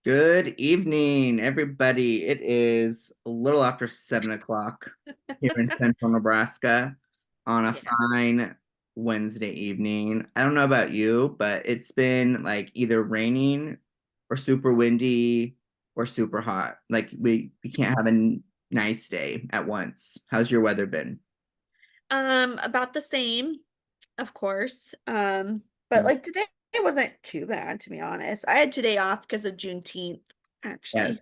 Good evening, everybody. It is a little after 7 o'clock here in central Nebraska on a Yeah. fine Wednesday evening. I don't know about you, but it's been like either raining or super windy or super hot. Like we can't have a nice day at once. How's your weather been? About the same, of course. But like today it wasn't too bad to be honest. I had today off because of Juneteenth, Yes, actually.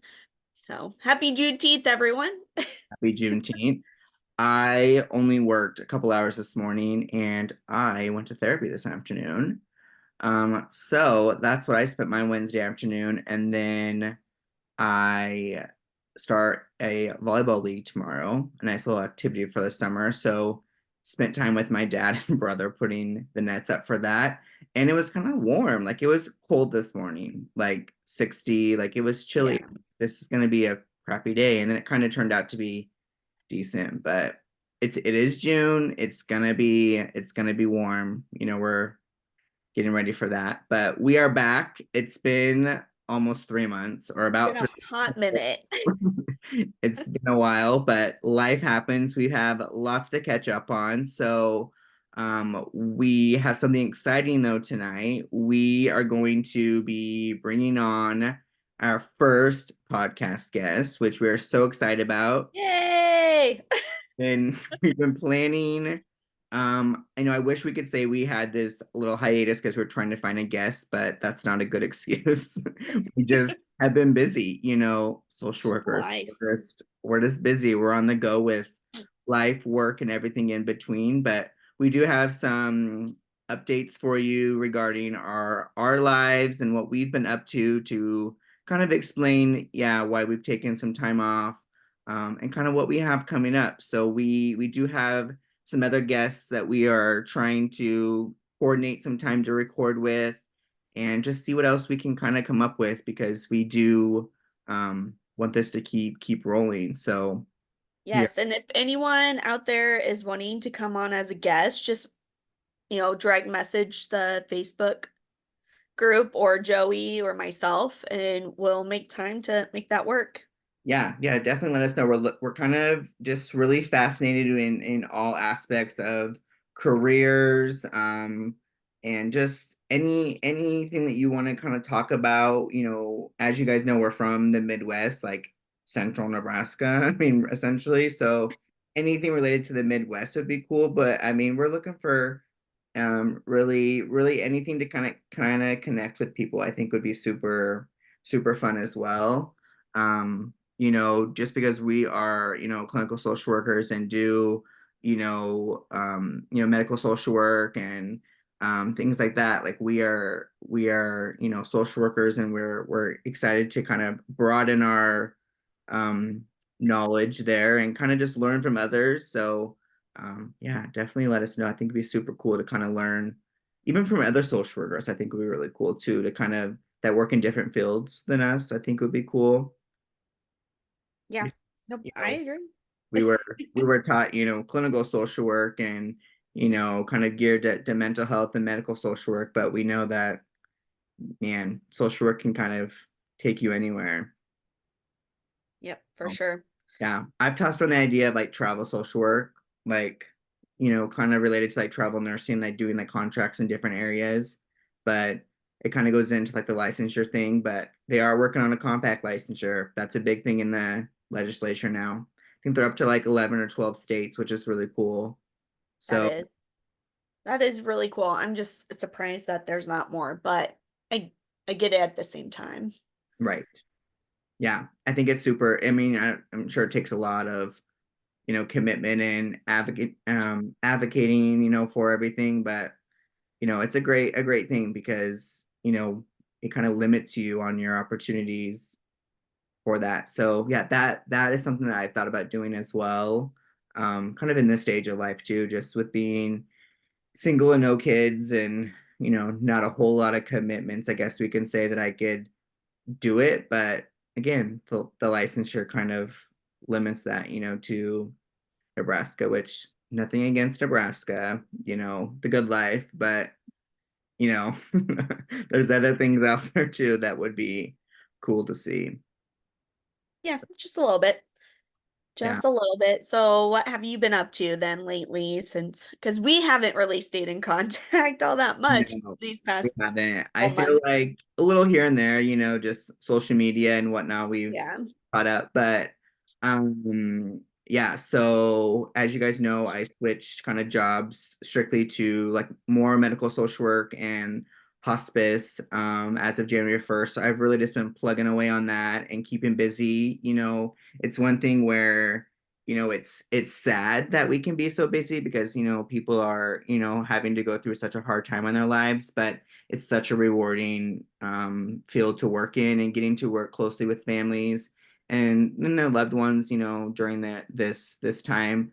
So happy Juneteenth, everyone. happy Juneteenth. I only worked a couple hours this morning and I went to therapy this afternoon. So that's what I spent my Wednesday afternoon, and then I start a volleyball league tomorrow, a nice little activity for the summer. So spent time with my dad and brother putting the nets up for that. And it was kind of warm. Like it was cold this morning, like 60, like it was chilly. Yeah. This is gonna be a crappy day. And then it kind of turned out to be decent, but it is June. It's gonna be warm. We're getting ready for that. But we are back. It's been almost 3 months or Been about a three hot minute. months. It's been a while, but life happens. We have lots to catch up on. So we have something exciting though tonight. We are going to be bringing on our first podcast guest, which we're so excited about. Yay! And we've been planning. I know I wish we could say we had this little hiatus because we're trying to find a guest, but that's not a good excuse. We just have been busy, social Just workers. life. We're just busy. We're on the go with life, work, and everything in between. But we do have some updates for you regarding our lives and what we've been up to kind of explain, yeah, why we've taken some time off, and kind of what we have coming up. So we do have some other guests that we are trying to coordinate some time to record with, and just see what else we can kind of come up with because we do want this to keep rolling. So yeah, Yes, and if anyone out there is wanting to come on as a guest, just direct message the Facebook group or Joey or myself, and we'll make time to make that work. yeah, definitely let us know. We're kind of just really fascinated in all aspects of careers, and just anything that you want to kind of talk about. As you guys know, we're from the Midwest, like central Nebraska. I mean, essentially. So anything related to the Midwest would be cool. But I mean, we're looking for really anything to kind of connect with people. I think would be super fun as well. Just because we are, clinical social workers and do, medical social work and things like that. Like we are, social workers, and we're excited to kind of broaden our um, knowledge there and kind of just learn from others. So yeah, definitely let us know. I think it'd be super cool to kind of learn, even from other social workers. I think would be really cool too to kind of that work in different fields than us. I think would be cool Yeah. because, Nope, you I know, agree. we were taught, clinical social work and, kind of geared to mental health and medical social work, but we know that, man, social work can kind of take you anywhere. Yep, for So, sure. yeah, I've tossed around the idea of like travel social work, like, kind of related to like travel nursing, like doing like contracts in different areas, but it kind of goes into like the licensure thing, but they are working on a compact licensure. That's a big thing in the legislature now. I think they're up to like 11 or 12 states, which is really cool. That So, is. That is really cool. I'm just surprised that there's not more, but I I get it at the same time. right. Yeah, I think it's super. I mean, I'm sure it takes a lot of, commitment and advocating, for everything, but it's a great thing because, it kind of limits you on your opportunities for that. So yeah, that is something that I've thought about doing as well. Kind of in this stage of life too, just with being single and no kids and, not a whole lot of commitments. I guess we can say that I could do it, but again, the licensure kind of limits that, to Nebraska, which nothing against Nebraska, the good life, but you know, there's other things out there too that would be cool to see. Yeah, So, just a little bit. yeah. Just a little bit. So, what have you been up to then lately since because we haven't really stayed in contact all that much No, these we past haven't. I couple feel months? like a little here and there, just social media and whatnot, we've Yeah. caught up. But yeah, so as you guys know, I switched kind of jobs strictly to like more medical social work and hospice as of January 1st. So I've really just been plugging away on that and keeping busy. It's one thing where it's sad that we can be so busy because people are having to go through such a hard time in their lives, but it's such a rewarding field to work in, and getting to work closely with families and their loved ones during this time.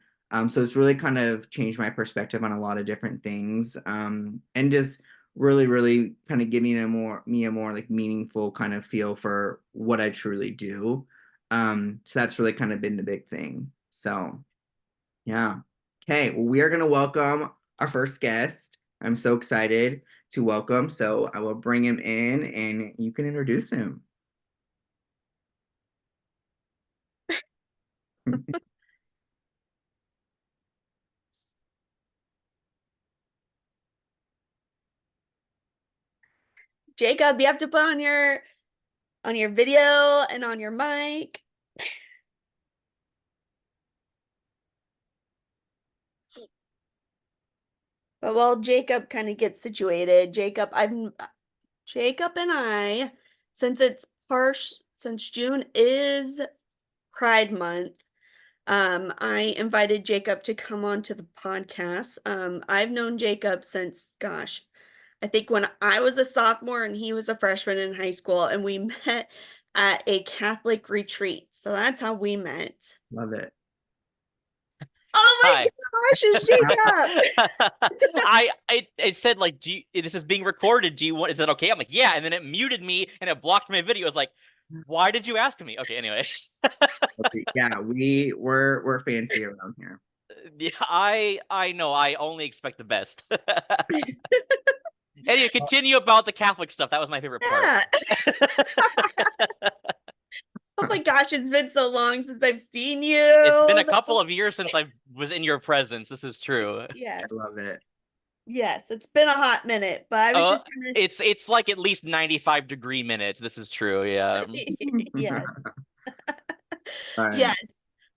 So it's really kind of changed my perspective on a lot of different things, and just really kind of giving a more like meaningful kind of feel for what I truly do. So that's really kind of been the big thing. So, yeah. Okay, well, we are going to welcome our first guest. I'm so excited to welcome. So, I will bring him in and you can introduce him. Jacob, you have to put on your video and on your mic. But while Jacob kind of gets situated, Jacob and I, since June is Pride Month, I invited Jacob to come on to the podcast. I've known Jacob since, gosh, I think when I was a sophomore and he was a freshman in high school, and we met at a Catholic retreat. So that's how we met. Love it. Oh my Hi. gosh, it's Jacob. It said like, this is being recorded. Do you want? Is it okay? I'm like, yeah. And then it muted me and it blocked my video. I was like, why did you ask me? Okay, anyway. Okay, yeah, we're fancy around here. Yeah, I know. I only expect the best. Anyway, continue about the Catholic stuff. That was my favorite part. Yeah. Oh my gosh, it's been so long since I've seen It's been you. a couple of years since I was in your presence. This is true. I Yes. love it. Yes, it's been a hot minute, but I was Uh, just gonna it's like at least 95-degree minutes. This is true. Yeah. yes. All right. Yes.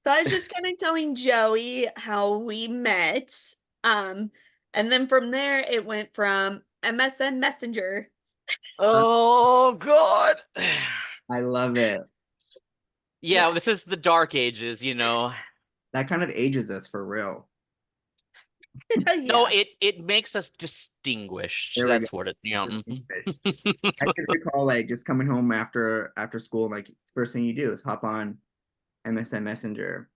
So I was just kind of telling Joey how we met. Um, and then from there it went from MSN Messenger. Oh God. I love it. Yeah, Yeah. this is the dark ages. That kind of ages us for real. No, Yeah. it makes us distinguished. There we go. That's what it. Yeah. Distinguished. I can recall like just coming home after school, like first thing you do is hop on MSN Messenger.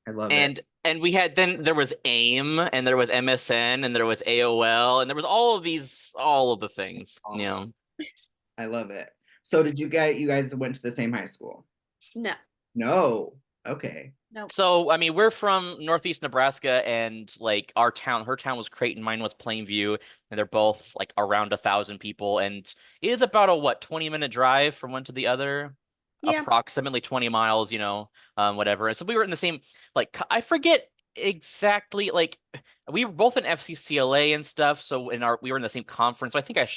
I love it. And we had then there was AIM and there was MSN and there was AOL and there was all of the things. Oh, I love it. So did you guys went to the same high school? No. No. Okay. No. So I mean, we're from Northeast Nebraska, and like her town was Creighton, mine was Plainview, and they're both like around 1,000 people, and it is about a 20-minute drive from one to the other, Yeah. approximately 20 miles, whatever. And so we were in the same, like, I forget exactly, like, we were both in FCCLA and stuff, so we were in the same conference. So I think I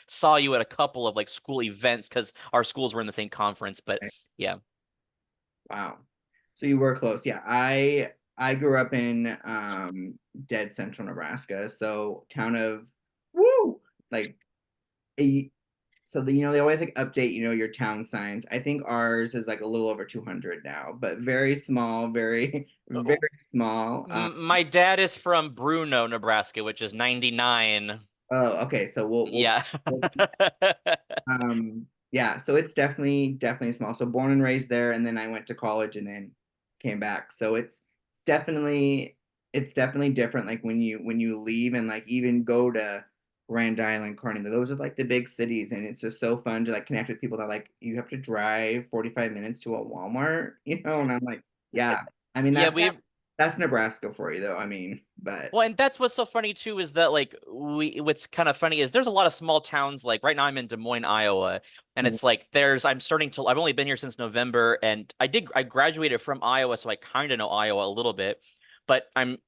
saw you at a couple of like school events because our schools were in the same conference, but Okay. yeah. Wow. So you were close. Yeah. I grew up in dead central Nebraska. So town of woo like a so they always like update your town signs. I think ours is like a little over 200 now, but very small, very very small. My dad is from Bruno, Nebraska, which is 99. Oh, okay. So Yeah. we'll yeah, so it's definitely small. So born and raised there, and then I went to college and then came back. So definitely it's definitely different. Like when you leave and like even go to Grand Island, Kearney, those are like the big cities, and it's just so fun to like connect with people that like you have to drive 45 minutes to a Walmart, and I'm like, yeah. I mean Yeah, that's Yeah. that's Nebraska for you though. I mean, but Well, and that's what's so funny too is that like what's kind of funny is there's a lot of small towns like right now I'm in Des Moines, Iowa, and mm, it's like I've only been here since November and I graduated from Iowa so I kind of know Iowa a little bit, but I'm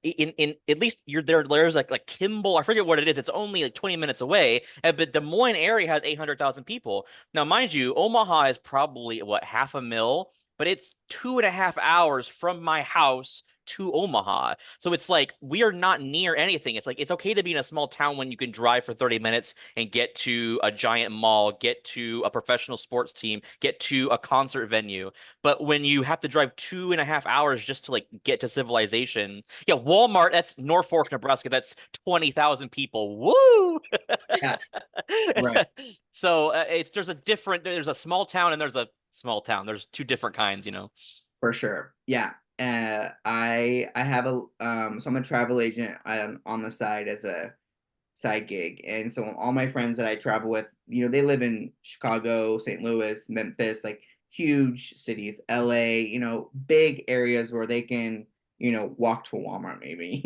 in at least there's like Kimball, I forget what it is. It's only like 20 minutes away, but Des Moines area has 800,000 people. Now, mind you, Omaha is probably what half a mil, but it's 2.5 hours from my house to Omaha. So it's like we are not near anything. It's like it's okay to be in a small town when you can drive for 30 minutes and get to a giant mall, get to a professional sports team, get to a concert venue. But when you have to drive 2.5 hours just to like get to civilization, yeah, Walmart, that's Norfolk, Nebraska, that's 20,000 people. Woo! yeah, right, So there's a small town and there's a small town. There's two different kinds, you know. for sure. Yeah. I have so I'm a travel agent on the side as a side gig. And so all my friends that I travel with, they live in Chicago, St. Louis, Memphis, like huge cities, LA, big areas where they can, walk to Walmart maybe,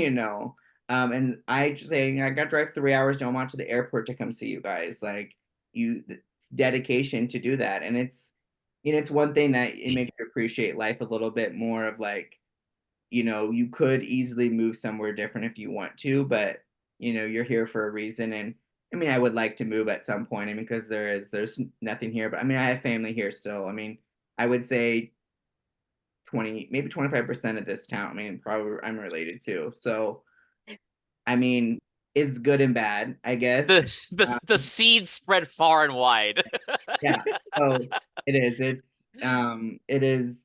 And I just say, I got to drive 3 hours to Omaha to the airport to come see you guys. Like it's dedication to do that. And it's one thing that it makes you appreciate life a little bit more of like, you could easily move somewhere different if you want to, but you're here for a reason. And I mean, I would like to move at some point. I mean, because there's nothing here, but I mean, I have family here still. I mean, I would say 20, maybe 25% of this town. I mean, probably I'm related to. So, I mean, it's good and bad, I guess. The seeds spread far and wide. Yeah. So it is.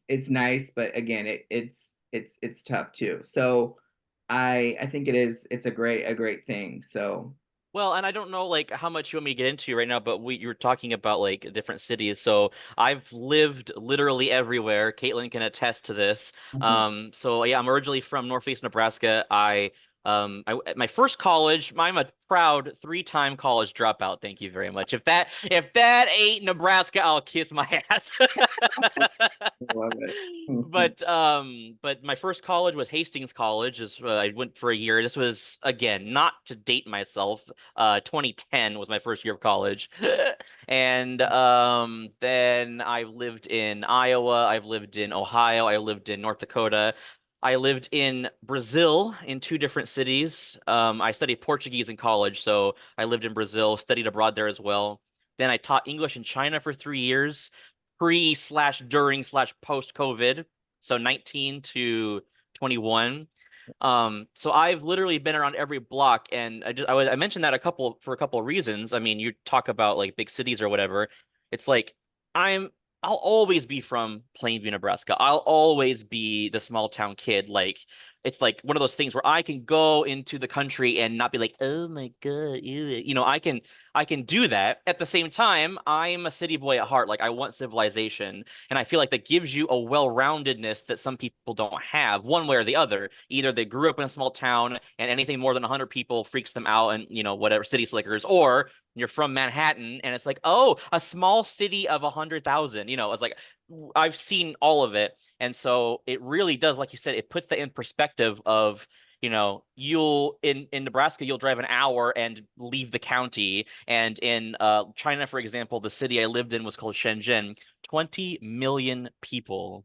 It's nice, but again, it's tough too. So I think it's a great thing. So Well, and I don't know like how much you want me to get into right now, but you're talking about like different cities. So I've lived literally everywhere. Caitlin can attest to this. mhm. So yeah, I'm originally from Northeast Nebraska. At my first college, I'm a proud three-time college dropout. Thank you very much. If that ain't Nebraska, I'll kiss my ass. I love it. Mhm. But my first college was Hastings College. I went for a year. This was again not to date myself. 2010 was my first year of college. And then I lived in Iowa, I've lived in Ohio, I lived in North Dakota. I lived in Brazil in two different cities. I studied Portuguese in college, so I lived in Brazil, studied abroad there as well. Then I taught English in China for 3 years, pre slash during slash post COVID, so 19 to 21. So I've literally been around every block, and I mentioned that for a couple of reasons. I mean, you talk about like big cities or whatever. It's like I'm I'll always be from Plainview, Nebraska. I'll always be the small town kid. Like it's like one of those things where I can go into the country and not be like, oh my God, ew. I can do that. At the same time, I'm a city boy at heart. Like I want civilization. And I feel like that gives you a well-roundedness that some people don't have, one way or the other. Either they grew up in a small town and anything more than 100 people freaks them out and, whatever, city slickers, or you're from Manhattan and it's like, oh, a small city of 100,000. It's like I've seen all of it. And so it really does, like you said, it puts that in perspective of, you'll in Nebraska, you'll drive an hour and leave the county. And in China, for example, the city I lived in was called Shenzhen, 20 million people.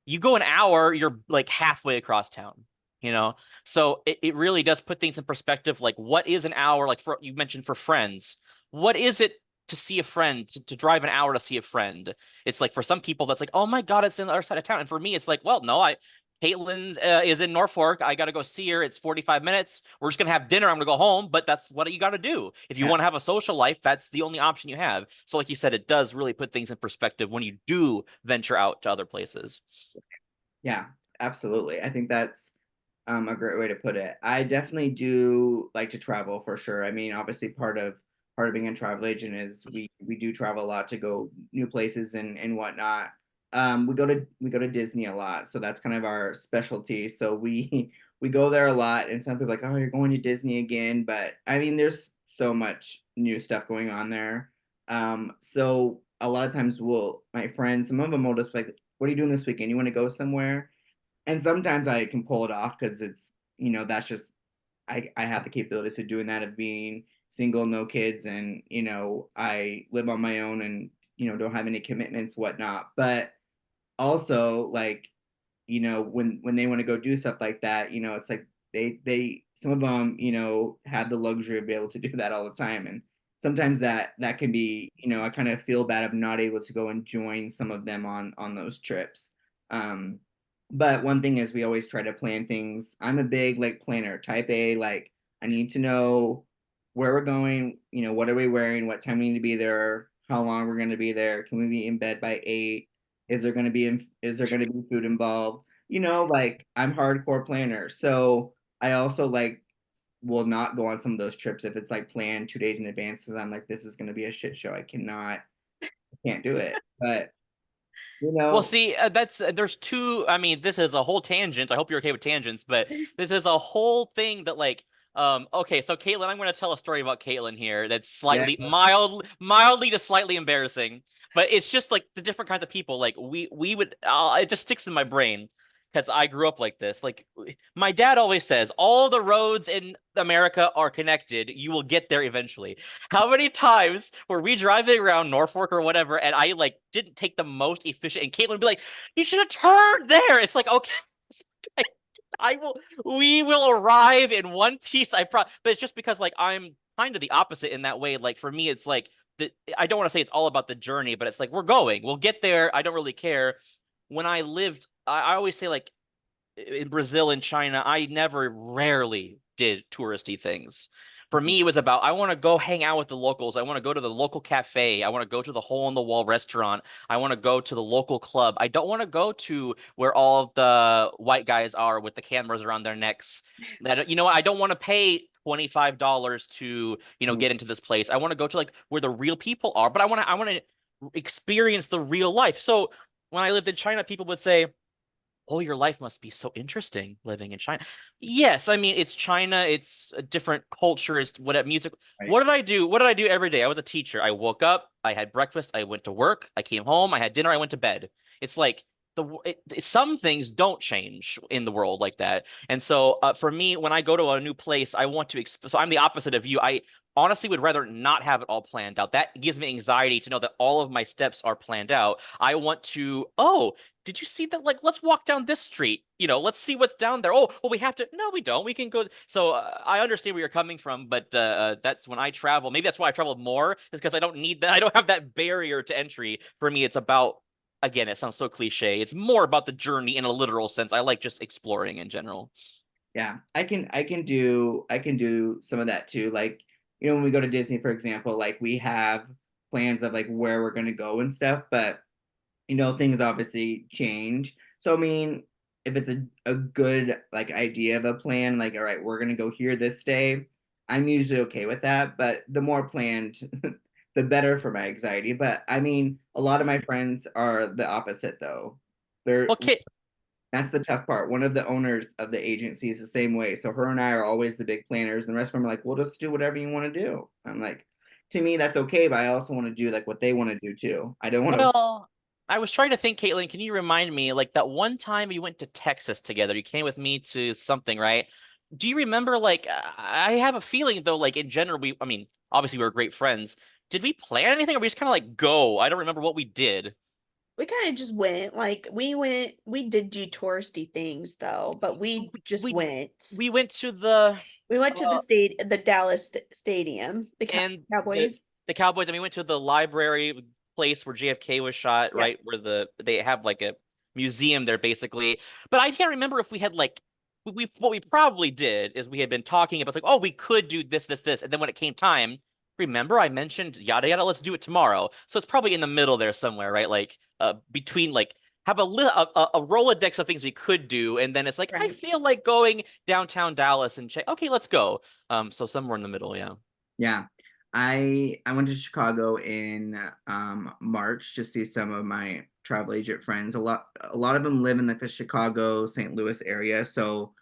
You go an hour, you're like halfway across town, you know? So it really does put things in perspective. Like, what is an hour? Like, you mentioned for friends, what is it to see a friend, to drive an hour to see a friend? It's like for some people, that's like, oh my God, it's in the other side of town. And for me, it's like, well, no, Caitlin is in Norfolk. I got to go see her. It's 45 minutes. We're just going to have dinner. I'm going to go home, but that's what you got to do. If you Yeah, want to have a social life, that's the only option you have. So, like you said, it does really put things in perspective when you do venture out to other places. yeah, absolutely. I think that's a great way to put it. I definitely do like to travel for sure. I mean, obviously part of being a travel agent is we do travel a lot to go new places and whatnot. We go to Disney a lot, so that's kind of our specialty. So we go there a lot, and some people are like, oh, you're going to Disney again, but I mean, there's so much new stuff going on there. So a lot of times my friends, some of them will just like, what are you doing this weekend? You want to go somewhere? And sometimes I can pull it off because it's, that's just, I have the capabilities of doing that, of being single, no kids, and, I live on my own and, don't have any commitments, whatnot. But also, like, when they want to go do stuff like that, it's like they some of them, have the luxury of being able to do that all the time. And sometimes that can be, I kind of feel bad of not able to go and join some of them on those trips. um but one thing is, we always try to plan things. I'm a big like planner, type A. Like, I need to know where we're going, what are we wearing, what time we need to be there, how long we're going to be there, can we be in bed by 8, is there going to be food involved? Like, I'm hardcore planner. So I also like will not go on some of those trips if it's like planned 2 days in advance, because I'm like, this is going to be a shit show. I can't do it. But Well, see, that's there's two. I mean, this is a whole tangent. I hope you're okay with tangents, but this is a whole thing that like, okay, so Caitlin, I'm going to tell a story about Caitlin here that's yeah. slightly mildly to slightly embarrassing, but it's just like the different kinds of people. Like we would, it just sticks in my brain because I grew up like this. Like my dad always says, all the roads in America are connected. You will get there eventually. How many times were we driving around Norfolk or whatever, and I like didn't take the most efficient, and Caitlin would be like, "You should have turned there." It's like, okay, I will. We will arrive in one piece. But it's just because like I'm kind of the opposite in that way. Like for me, it's like I don't want to say it's all about the journey, but it's like we're going. We'll get there. I don't really care. When I lived, I always say like in Brazil and China, I never rarely did touristy things. For me, it was about I want to go hang out with the locals. I want to go to the local cafe. I want to go to the hole in the wall restaurant. I want to go to the local club. I don't want to go to where all of the white guys are with the cameras around their necks. That I don't want to pay $25 to get into this place. I want to go to like where the real people are, but I want to experience the real life. So when I lived in China, people would say, "Oh, your life must be so interesting living in China." Yes, I mean it's China, it's a different culture, it's what music. Right. What did I do? What did I do every day? I was a teacher. I woke up, I had breakfast, I went to work, I came home, I had dinner, I went to bed. It's like some things don't change in the world like that. And so for me, when I go to a new place, I want to. So I'm the opposite of you. I honestly would rather not have it all planned out. That gives me anxiety to know that all of my steps are planned out. I want to, oh, did you see that? Like, let's walk down this street. Let's see what's down there. Oh, well, we have to. No, we don't. We can go. So I understand where you're coming from, but that's when I travel. Maybe that's why I travel more, is because I don't need that. I don't have that barrier to entry. For me, it's about, again, it sounds so cliche. It's more about the journey in a literal sense. I like just exploring in general. Yeah, I can do some of that too. Like, when we go to Disney, for example, like, we have plans of like where we're going to go and stuff, but things obviously change. So I mean, if it's a good like idea of a plan, like, all right, we're gonna go here this day, I'm usually okay with that. But the more planned, the better for my anxiety. But I mean, a lot of my friends are the opposite though. They're Okay, That's the tough part. One of the owners of the agency is the same way. So her and I are always the big planners, and the rest of them are like, "Well, just do whatever you want to do." I'm like, to me, that's okay, but I also want to do like what they want to do too. I don't want to. well, I was trying to think, Caitlin, can you remind me, like that one time you went to Texas together, you came with me to something, right? Do you remember, like, I have a feeling though, like in general, I mean, obviously we were great friends. Did we plan anything or we just kind of like go? I don't remember what we did. We kind of just went. Like we did do touristy things though, but we just We went. we went to the We went to uh the Dallas Stadium, the and Cowboys. the Cowboys, and we went to the library place where JFK was shot, Yeah. right? Where they have like a museum there basically. But I can't remember if we had like we what we probably did is we had been talking about like, oh, we could do this, and then when it came time, remember I mentioned yada yada, let's do it tomorrow. So it's probably in the middle there somewhere, right? Like between like have a Rolodex of things we could do, and then it's like I Right. feel like going downtown Dallas and check. Okay, let's go. So somewhere in the middle, yeah. Yeah. I went to Chicago in March to see some of my travel agent friends. A lot of them live in like the Chicago, St. Louis area. So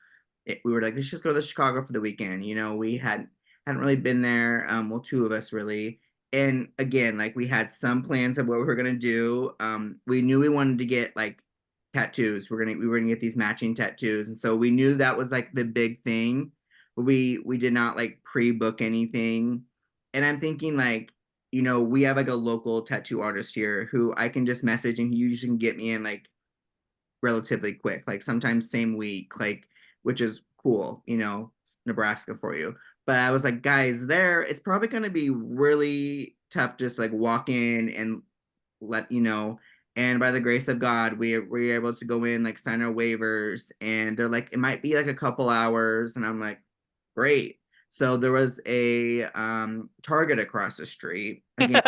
we were like, let's just go to Chicago for the weekend. We hadn't really been there. Well, two of us really. And again, like, we had some plans of what we were gonna do. We knew we wanted to get like tattoos. We were gonna get these matching tattoos, and so we knew that was like the big thing. But we did not like pre-book anything. And I'm thinking like, we have like a local tattoo artist here who I can just message and he usually can get me in like relatively quick, like sometimes same week, like which is cool, Nebraska for you. But I was like, guys, it's probably gonna be really tough just like walk in and let you know. And by the grace of God, we were able to go in, like sign our waivers, and they're like, it might be like a couple hours, and I'm like, great. So there was a Target across the street. Again,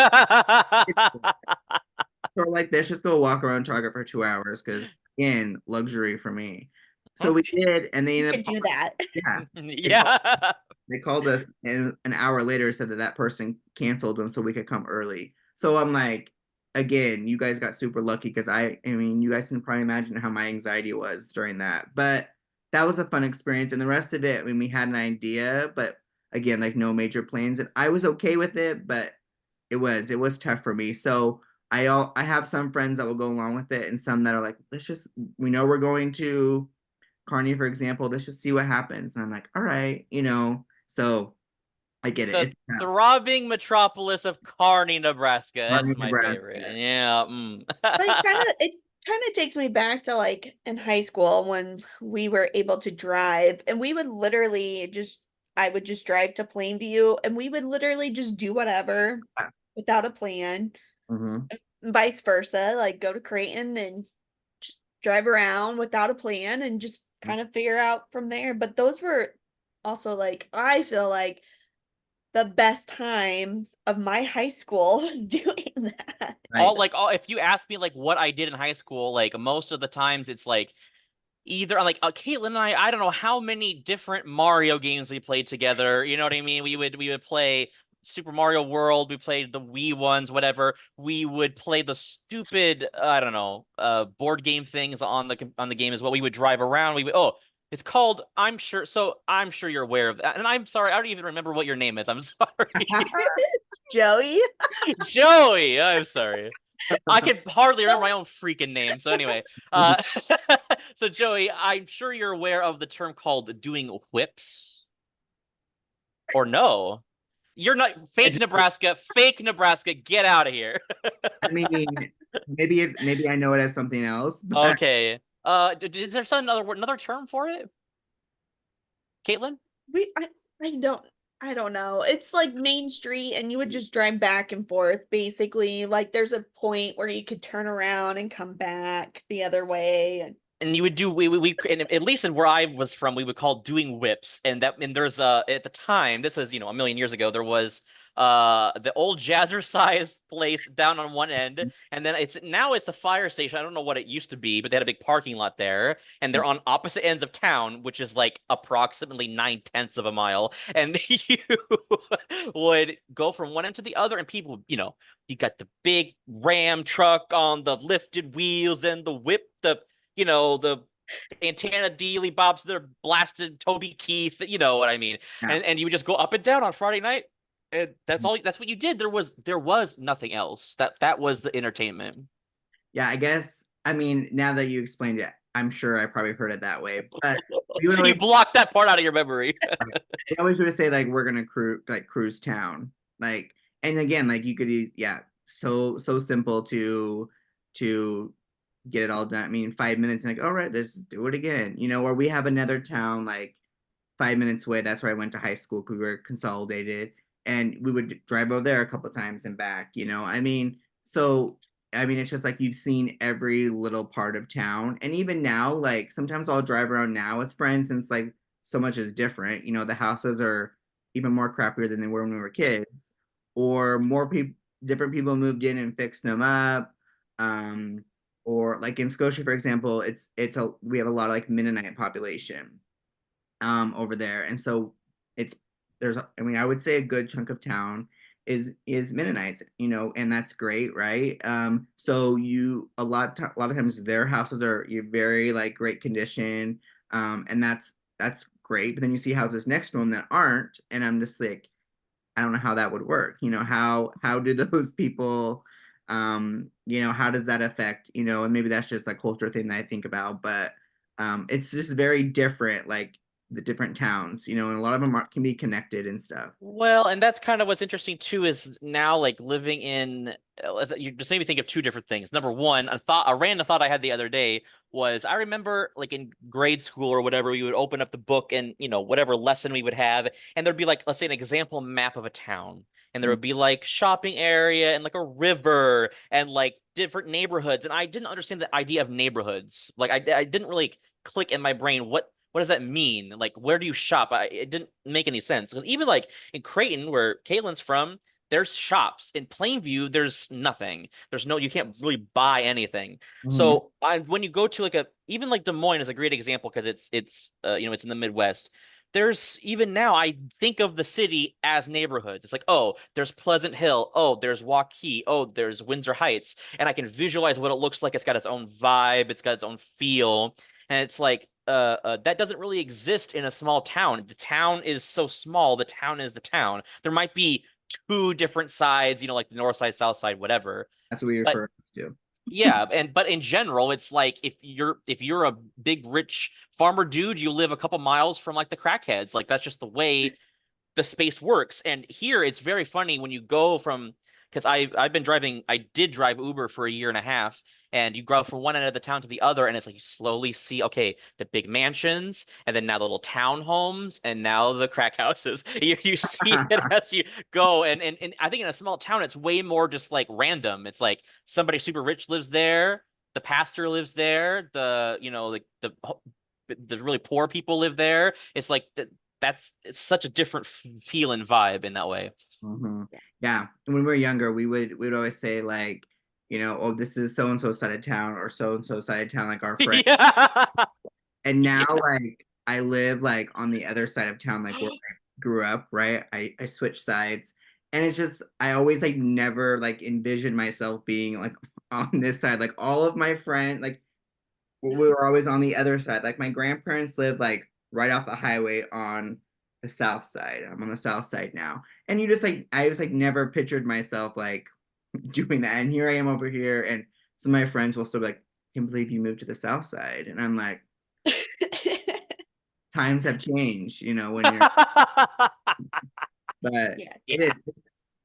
so like let's just go walk around Target for 2 hours because again, luxury for me. So we did, and they You ended could up do that. yeah. They called, Yeah. they called us and an hour later said that that person canceled them so we could come early. So I'm like, again, you guys got super lucky because I mean, you guys can probably imagine how my anxiety was during that. But that was a fun experience. And the rest of it, I mean, we had an idea, but again, like no major plans. And I was okay with it, but it was tough for me. So I have some friends that will go along with it and some that are like, we know we're going to Carney, for example, let's just see what happens. And I'm like, all right, so I get it. The It's tough. throbbing metropolis of Kearney, Nebraska. Carney, That's my favorite. Nebraska. Yeah. But it kind of takes me back to like in high school when we were able to drive and we would literally just I would just drive to Plainview and we would literally just do whatever without a plan, Mm-hmm. and vice versa, like go to Creighton and just drive around without a plan and just kind of figure out from there. But those were also like I feel like the best times of my high school was doing that. Right. If you ask me like what I did in high school, like most of the times it's like either like Caitlin and I don't know how many different Mario games we played together. You know what I mean? We would play Super Mario World, we played the Wii ones, whatever. We would play the stupid, I don't know, board game things on the game as well. We would drive around. It's called, I'm sure you're aware of that. And I'm sorry, I don't even remember what your name is. I'm sorry. Joey. Joey, I'm sorry. I can hardly remember my own freaking name. So anyway, uh, so Joey, I'm sure you're aware of the term called doing whips, or no? You're not I fake do- Nebraska. Fake Nebraska. Get out of here. I mean, maybe I know it as something else, but Okay. Is there another term for it, Caitlin? We I don't I don't know. It's like Main Street and you would just drive back and forth basically. Like there's a point where you could turn around and come back the other way and And you would do we and at least in where I was from, we would call doing whips. And there's at the time, this was a million years ago, there was the old Jazzercise place down on one end, and then it's the fire station. I don't know what it used to be, but they had a big parking lot there, and they're on opposite ends of town, which is like approximately 9/10 of a mile. And you would go from one end to the other, and people, you got the big Ram truck on the lifted wheels and the whip, the Santana Dealey Bobs that are blasted Toby Keith, you know what I mean. yeah. And you would just go up and down on Friday night. And that's what you did. There was nothing else. That was the entertainment. Yeah, I guess I mean now that you explained it, I'm sure I probably heard it that way. But we would You always blocked that part out of your memory. they always would say like we're gonna cruise town. Like and again, like you could yeah, so simple to get it all done. I mean, 5 minutes, like, all right, let's do it again. Or we have another town like 5 minutes away. That's where I went to high school because we were consolidated. And we would drive over there a couple times and back, I mean, so I mean, it's just like you've seen every little part of town. And even now, like sometimes I'll drive around now with friends and it's like so much is different. The houses are even more crappier than they were when we were kids, or more people, different people moved in and fixed them up. Um, or like in Scotia, for example, we have a lot of like Mennonite population over there, and so it's there's I mean I would say a good chunk of town is Mennonites, and that's great, right? So a lot of times their houses are very like great condition, and that's great. But then you see houses next to them that aren't, and I'm just like, I don't know how that would work. How do those people How does that affect, and maybe that's just a culture thing that I think about, but it's just very different, like the different towns, and a lot of them can be connected and stuff. Well, and that's kind of what's interesting too is now like living in you just made me think of two different things. Number one, a random thought I had the other day was I remember like in grade school or whatever, we would open up the book and whatever lesson we would have, and there'd be like let's say an example map of a town. And there would be like shopping area and like a river and like different neighborhoods. And I didn't understand the idea of neighborhoods. Like I didn't really click in my brain what does that mean? Like, where do you shop? It didn't make any sense. Because even like in Creighton, where Caitlin's from, there's shops. In Plainview, there's nothing. You can't really buy anything. Mhm. So when you go to like even like Des Moines is a great example because it's in the Midwest. There's even now, I think of the city as neighborhoods. It's like, oh, there's Pleasant Hill. Oh, there's Waukee. Oh, there's Windsor Heights. And I can visualize what it looks like. It's got its own vibe. It's got its own feel. And it's like that doesn't really exist in a small town. The town is so small. The town is the town. There might be two different sides, like the north side, south side, whatever. That's what we But refer to. yeah, but in general, it's like if you're a big rich farmer dude, you live a couple miles from like the crackheads. Like that's just the way the space works. And here it's very funny when you go from because I did drive Uber for a year and a half, and you go from one end of the town to the other, and it's like you slowly see, okay, the big mansions, and then now the little townhomes, and now the crack houses. You see it as you go, and I think in a small town, it's way more just like random. It's like somebody super rich lives there, the pastor lives there, the really poor people live there. It's like it's such a different feel and vibe in that way. Hmm. Yeah. When we were younger, we would always say like, oh, this is so and so side of town or so and so side of town, like our friend. Yeah. And now Yeah. like I live like on the other side of town, like where I grew up, right? I switched sides. And it's just I always like never like envisioned myself being like on this side. Like all of my friends, like we were always on the other side. Like my grandparents lived like right off the highway on the south side. I'm on the south side now. And you just like I just like never pictured myself like doing that. And here I am over here and some of my friends will still be like, can't believe you moved to the south side. And I'm like, times have changed, when you're but Yeah. it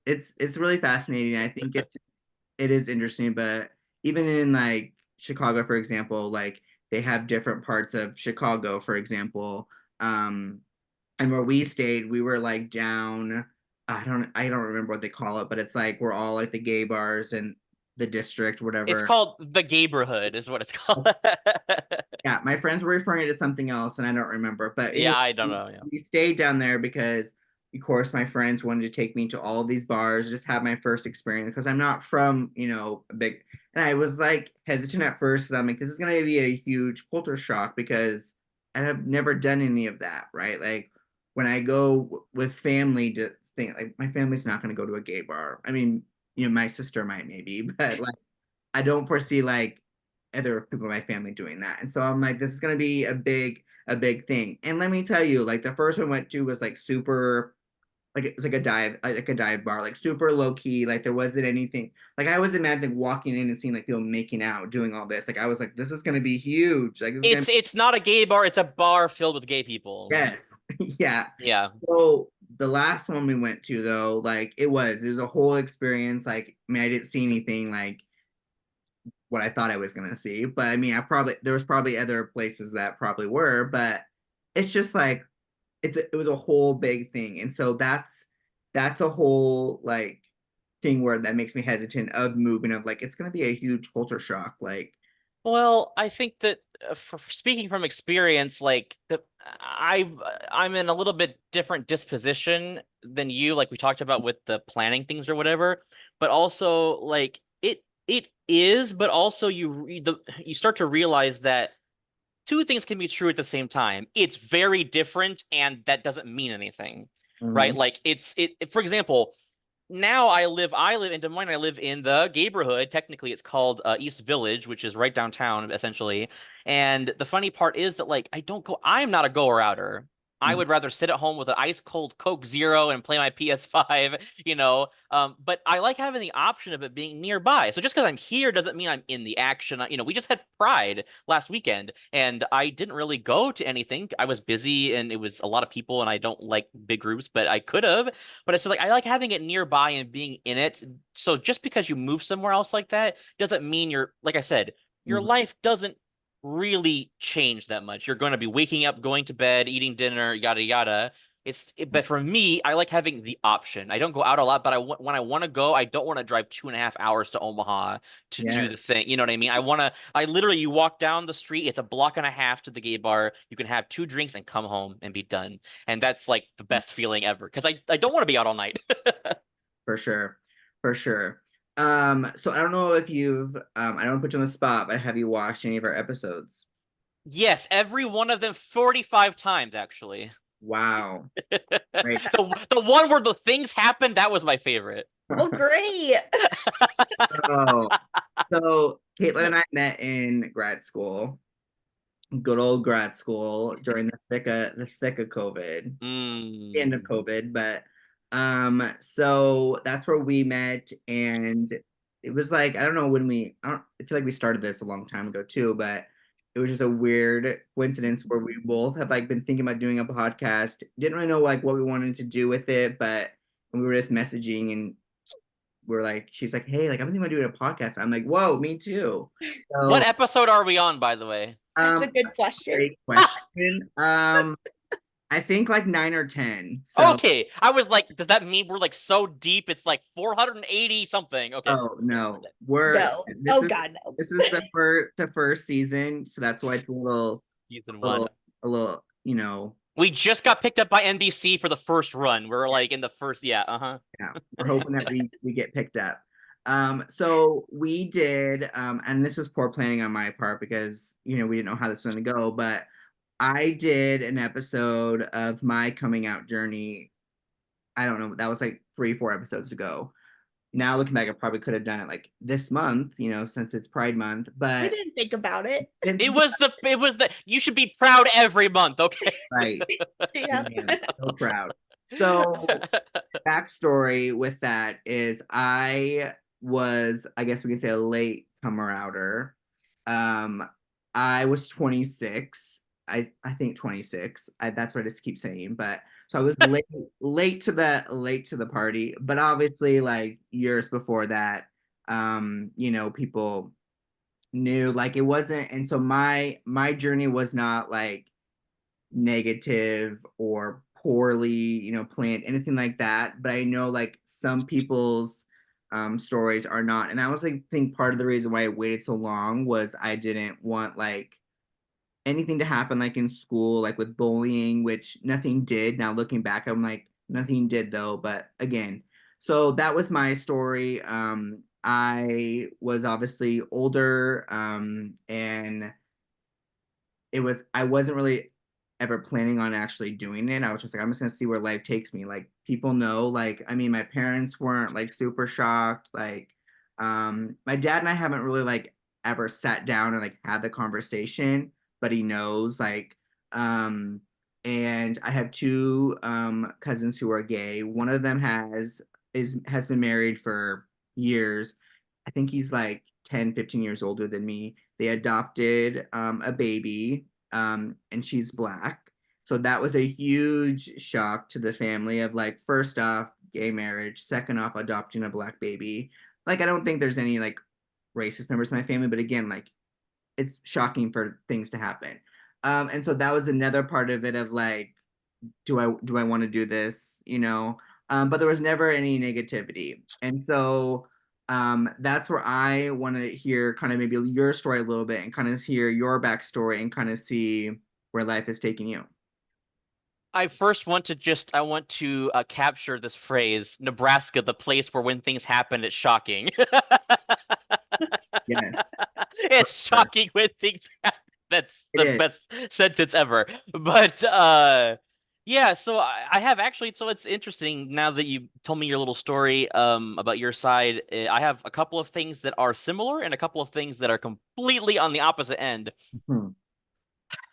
is it's really fascinating. I think it is interesting, but even in like Chicago, for example, like they have different parts of Chicago, for example. Um, and where we stayed, we were like down, I don't remember what they call it, but it's like we're all like the gay bars and the district, It's whatever. called the Gayborhood, is what it's called. Yeah, my friends were referring to something else and I don't remember. But Yeah, anyway, I don't we know. Yeah. we stayed down there because of course my friends wanted to take me to all of these bars, just have my first experience because I'm not from, a big and I was like hesitant at first because I'm like, this is gonna be a huge culture shock because I have never done any of that, right? Like when I go with family to think like my family's not gonna go to a gay bar. I mean, my sister might maybe, but like I don't foresee like other people in my family doing that. And so I'm like, this is gonna be a big thing. And let me tell you, like the first one I went to was like super like it was like a dive bar, like super low key. Like there wasn't anything. Like I was imagining walking in and seeing like people making out, doing all this. Like I was like, this is gonna be huge. Like this is gonna It's not a gay bar, it's a bar filled with gay people. yes. Yeah. Yeah. So the last one we went to though, like it was a whole experience. Like I mean, I didn't see anything like what I thought I was gonna see. But I mean, there was probably other places that probably were, but it's just like it was a whole big thing, and so that's a whole like thing where that makes me hesitant of moving. Of like, it's gonna be a huge culture shock. Like, Well, I think that for speaking from experience, like I'm in a little bit different disposition than you, like we talked about with the planning things or whatever. But also, like it is, but also you start to realize that two things can be true at the same time. It's very different, and that doesn't mean anything, right? mhm, Like for example, now I live in Des Moines. I live in the neighborhood. Technically, it's called East Village, which is right downtown, essentially. And the funny part is that like I'm not a goer outer. I would rather sit at home with an ice cold Coke Zero and play my PS5, you know. But I like having the option of it being nearby. So just because I'm here doesn't mean I'm in the action. You know, we just had Pride last weekend and I didn't really go to anything. I was busy and it was a lot of people and I don't like big groups, but I could have. But it's like I like having it nearby and being in it. So just because you move somewhere else like that doesn't mean you're, like I said, your Mhm. life doesn't really change that much. You're going to be waking up, going to bed, eating dinner, yada yada. But for me, I like having the option. I don't go out a lot, but when I want to go, I don't want to drive 2.5 hours to Omaha to do Yes, the thing. You know what I mean? I literally, you walk down the street, it's a block and a half to the gay bar. You can have 2 drinks and come home and be done. And that's like the best feeling ever because I don't want to be out all night. for sure. For sure. So I don't know if you've I don't put you on the spot, but have you watched any of our episodes? Yes, every one of them 45 times, actually. Wow. Right. The one where the things happened, that was my favorite. Oh, great. Oh, so Caitlin and I met in grad school, good old grad school during the thick of COVID, end of Mm. COVID, but so that's where we met, and it was like I don't know when I feel like we started this a long time ago too, but it was just a weird coincidence where we both have like been thinking about doing a podcast, didn't really know like what we wanted to do with it, but we were just messaging and we're like, she's like, hey, like I'm thinking about doing a podcast. I'm like, whoa, me too. What So episode are we on, by the way? That's a good question. great question. I think like 9 or 10. So Okay, I was like, does that mean we're like so deep? It's like 480 something. Okay, oh okay, no, we're No. this Oh is God, no. this is the first season, so that's why it's a little season a one. little a little, you know, We just got picked up by NBC for the first run. We're like in the first, yeah, uh-huh. yeah, we're hoping that we get picked up. So we did, and this was poor planning on my part because we didn't know how this was going to go, but I did an episode of my coming out journey. I don't know, that was like 3, 4 episodes ago. Now looking back, I probably could have done it like this month, since it's Pride Month, We but didn't think about it. didn't It think was the you should be proud every month, okay? right. Yeah. Man, so proud. So backstory with that is I guess we can say a late comer outer. Um, I was 26. I think 26. That's what I just keep saying. But so I was late to the party. But obviously, like years before that, people knew like it wasn't. And so my journey was not like negative or poorly, planned, anything like that. But I know like some people's stories are not. And that was like, I think part of the reason why I waited so long was I didn't want like anything to happen like in school, like with bullying, which nothing did. Now looking back, I'm like, nothing did though. But again, so that was my story. I was obviously older, and I wasn't really ever planning on actually doing it. I was just like, I'm just gonna see where life takes me. Like people know, like, I mean, my parents weren't like super shocked. Like, my dad and I haven't really like ever sat down and like had the conversation, but he knows, like, and I have two cousins who are gay. One of them has been married for years. I think he's like 10, 15 years older than me. They adopted a baby, and she's Black. So that was a huge shock to the family of like, first off, gay marriage, second off, adopting a Black baby. Like, I don't think there's any like racist members of my family, but again, like, it's shocking for things to happen. And so that was another part of it of like, do I want to do this? But there was never any negativity. And so that's where I want to hear kind of maybe your story a little bit and kind of hear your backstory and kind of see where life is taking you. I want to capture this phrase, Nebraska, the place where when things happen, it's shocking. Yes, for It's sure. shocking when things happen. That's It the is. best sentence ever. But yeah, so I have actually, so it's interesting now that you told me your little story about your side. I have a couple of things that are similar and a couple of things that are completely on the opposite end. Hmm.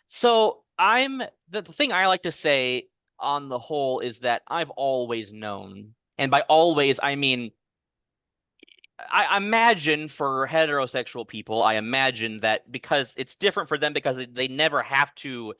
So I'm the thing I like to say on the whole is that I've always known. And by always, I mean I imagine for heterosexual people, I imagine that because it's different for them because they never have to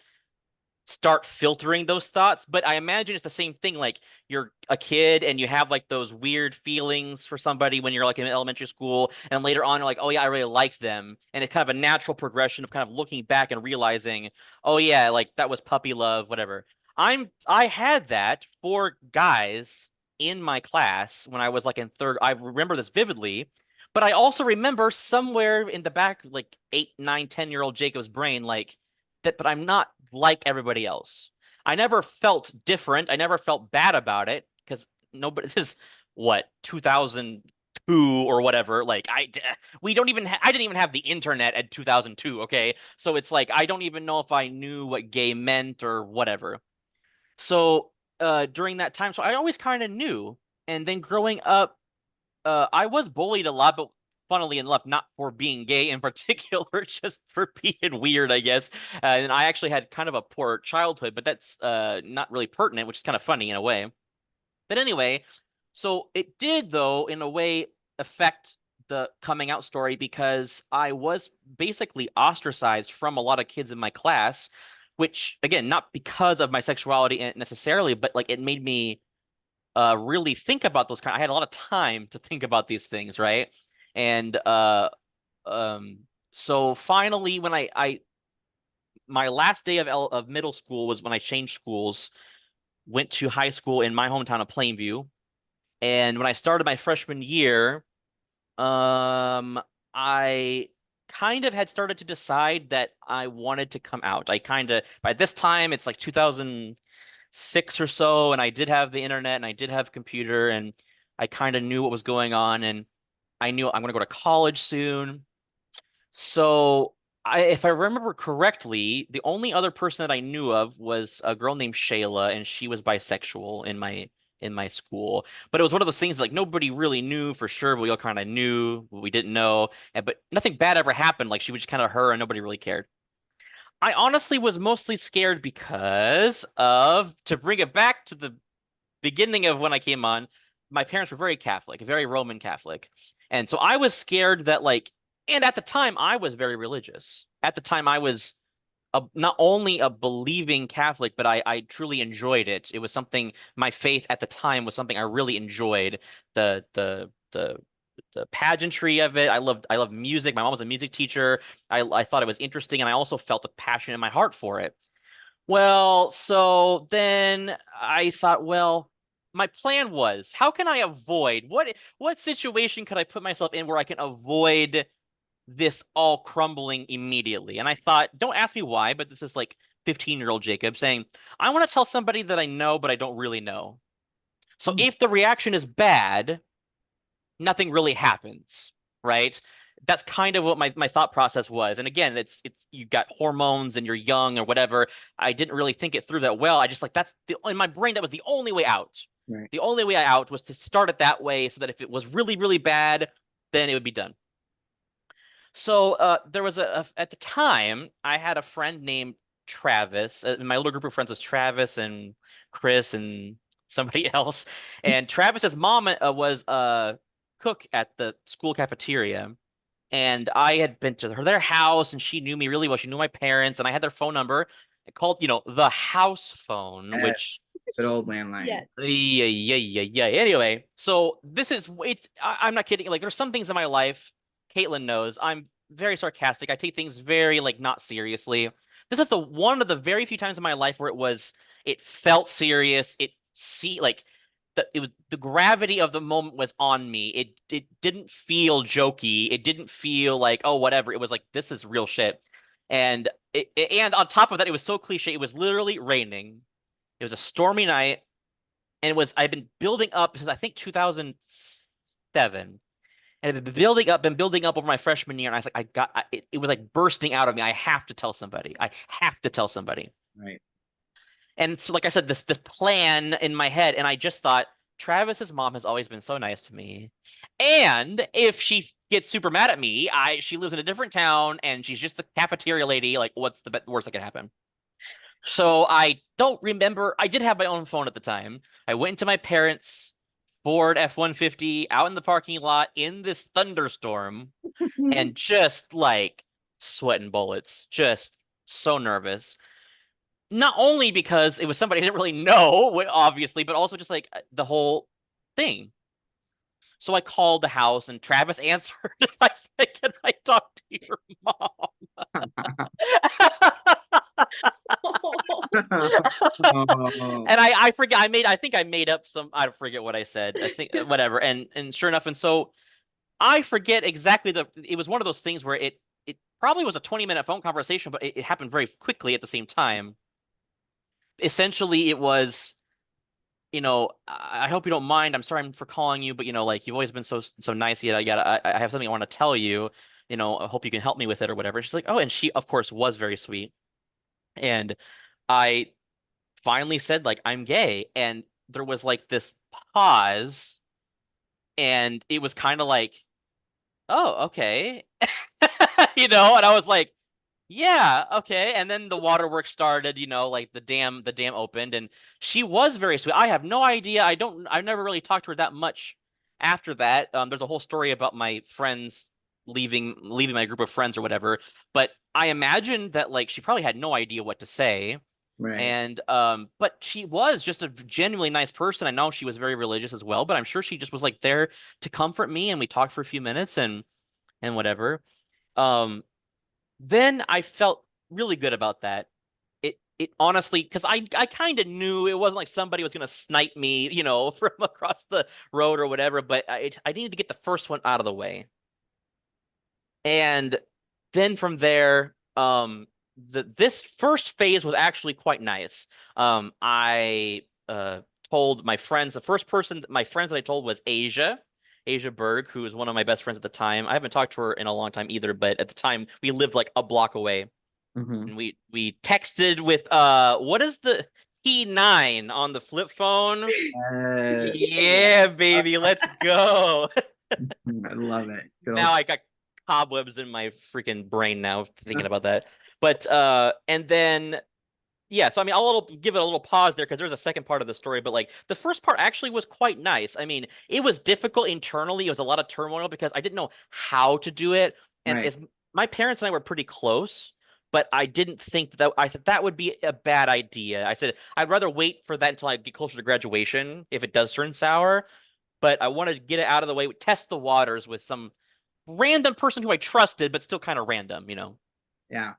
start filtering those thoughts. But I imagine it's the same thing. Like you're a kid and you have like those weird feelings for somebody when you're like in elementary school, and later on you're like, oh yeah, I really liked them. And it's kind of a natural progression of kind of looking back and realizing, oh yeah, like that was puppy love, whatever. I had that for guys in my class when I was like in third. I remember this vividly. But I also remember somewhere in the back, like 8, 9, 10-year-old Jacob's brain, like that, but I'm not like everybody else. I never felt different. I never felt bad about it because nobody this is what 2002 or whatever. Like we don't even I didn't even have the internet at 2002, okay? So it's like I don't even know if I knew what gay meant or whatever. So during that time, so I always kind of knew. And then growing up, I was bullied a lot, but funnily enough, not for being gay in particular, just for being weird, I guess. And I actually had kind of a poor childhood, but that's not really pertinent, which is kind of funny in a way. But anyway, so it did, though, in a way, affect the coming out story because I was basically ostracized from a lot of kids in my class, which, again, not because of my sexuality necessarily, but like it made me really think about those kind. I had a lot of time to think about these things, right? And um, so finally, when I my last day of middle school was when I changed schools, went to high school in my hometown of Plainview, and when I started my freshman year, I kind of had started to decide that I wanted to come out. I kind of by this time it's like 2006 or so, and I did have the internet and I did have a computer, and I kind of knew what was going on, and I knew I'm going to go to college soon. So if I remember correctly, the only other person that I knew of was a girl named Shayla, and she was bisexual in my school. But it was one of those things like nobody really knew for sure, but we all kind of knew, but we didn't know. But nothing bad ever happened. Like she was just kind of her, and nobody really cared. I honestly was mostly scared because of, to bring it back to the beginning of when I came on, my parents were very Catholic, very Roman Catholic. And so I was scared that like, and at the time I was very religious. At the time I was not only a believing Catholic, but I truly enjoyed it. It was something, my faith at the time was something I really enjoyed. The the the the pageantry of it. I loved music. My mom was a music teacher. I thought it was interesting, and I also felt a passion in my heart for it. Well, so then I thought, well, my plan was, how can I avoid what situation could I put myself in where I can avoid this all crumbling immediately? And I thought, don't ask me why, but this is like 15-year-old Jacob saying, I want to tell somebody that I know, but I don't really know. So Hmm. if the reaction is bad, nothing really happens, right? That's kind of what my thought process was. And again, it's you got hormones and you're young or whatever. I didn't really think it through that well. I just like that's the in my brain that was the only way out. Right. The only way out was to start it that way so that if it was really, really bad, then it would be done. So there was at the time I had a friend named Travis. My little group of friends was Travis and Chris and somebody else. And Travis's mom was a cook at the school cafeteria. And I had been to their house, and she knew me really well. She knew my parents, and I had their phone number. I called, the house phone, Uh, which good old landline. Yes. yeah, yeah, yeah, yeah. Anyway, so this is I'm not kidding. Like, there's some things in my life, Caitlin knows, I'm very sarcastic. I take things very like not seriously. This is the one of the very few times in my life where it felt serious. It was the gravity of the moment was on me. It didn't feel jokey. It didn't feel like, oh, whatever. It was like, this is real shit. And on top of that, it was so cliche. It was literally raining. It was a stormy night, and I've been building up since I think 2007, and it had been building up over my freshman year. And I was like, it was like bursting out of me. I have to tell somebody. I have to tell somebody. Right. And so, like I said, this plan in my head, and I just thought Travis's mom has always been so nice to me, and if she gets super mad at me, she lives in a different town, and she's just the cafeteria lady. Like, what's the worst that could happen? So I don't remember. I did have my own phone at the time. I went into my parents' Ford F-150 out in the parking lot in this thunderstorm and just like sweating bullets, just so nervous. Not only because it was somebody I didn't really know, obviously, but also just like the whole thing. So I called the house and Travis answered. I said, "Can I talk to your mom?" Oh, And I forget I think I made up some I forget what I said. I think whatever. And sure enough, and so I forget exactly the it was one of those things where it probably was a 20-minute phone conversation, but it happened very quickly at the same time. Essentially, it was, I hope you don't mind. I'm sorry for calling you, but like you've always been so nice. Yet I have something I want to tell you. I hope you can help me with it or whatever. She's like, oh, and she of course was very sweet. And I finally said like I'm gay, and there was like this pause, and it was kind of like, oh, okay, and I was like, yeah, okay. And then the waterworks started, like the dam opened, and she was very sweet. I have no idea. I've never really talked to her that much after that. There's a whole story about my friends leaving my group of friends or whatever, but I imagine that like she probably had no idea what to say. right. And but she was just a genuinely nice person. I know she was very religious as well, but I'm sure she just was like there to comfort me, and we talked for a few minutes and whatever. Um then I felt really good about that. It honestly, because I kind of knew it wasn't like somebody was gonna snipe me, from across the road or whatever, but I needed to get the first one out of the way. And then from there, this first phase was actually quite nice. I told my friends, the first person, my friends that I told was Asia Berg, who was one of my best friends at the time. I haven't talked to her in a long time either, but at the time we lived like a block away, Hmm. and we texted with what is the T9 on the flip phone? Yes. Yeah, baby, let's go. I love it. Good Now old. I got cobwebs in my freaking brain now thinking about that. But and then yeah, so I mean give it a little pause there because there's a second part of the story, but like the first part actually was quite nice. I mean, it was difficult internally. It was a lot of turmoil because I didn't know how to do it. And Right. as my parents and I were pretty close, but I didn't think that I thought that would be a bad idea. I said I'd rather wait for that until I get closer to graduation if it does turn sour, but I wanted to get it out of the way, test the waters with some random person who I trusted, but still kind of random. Yeah,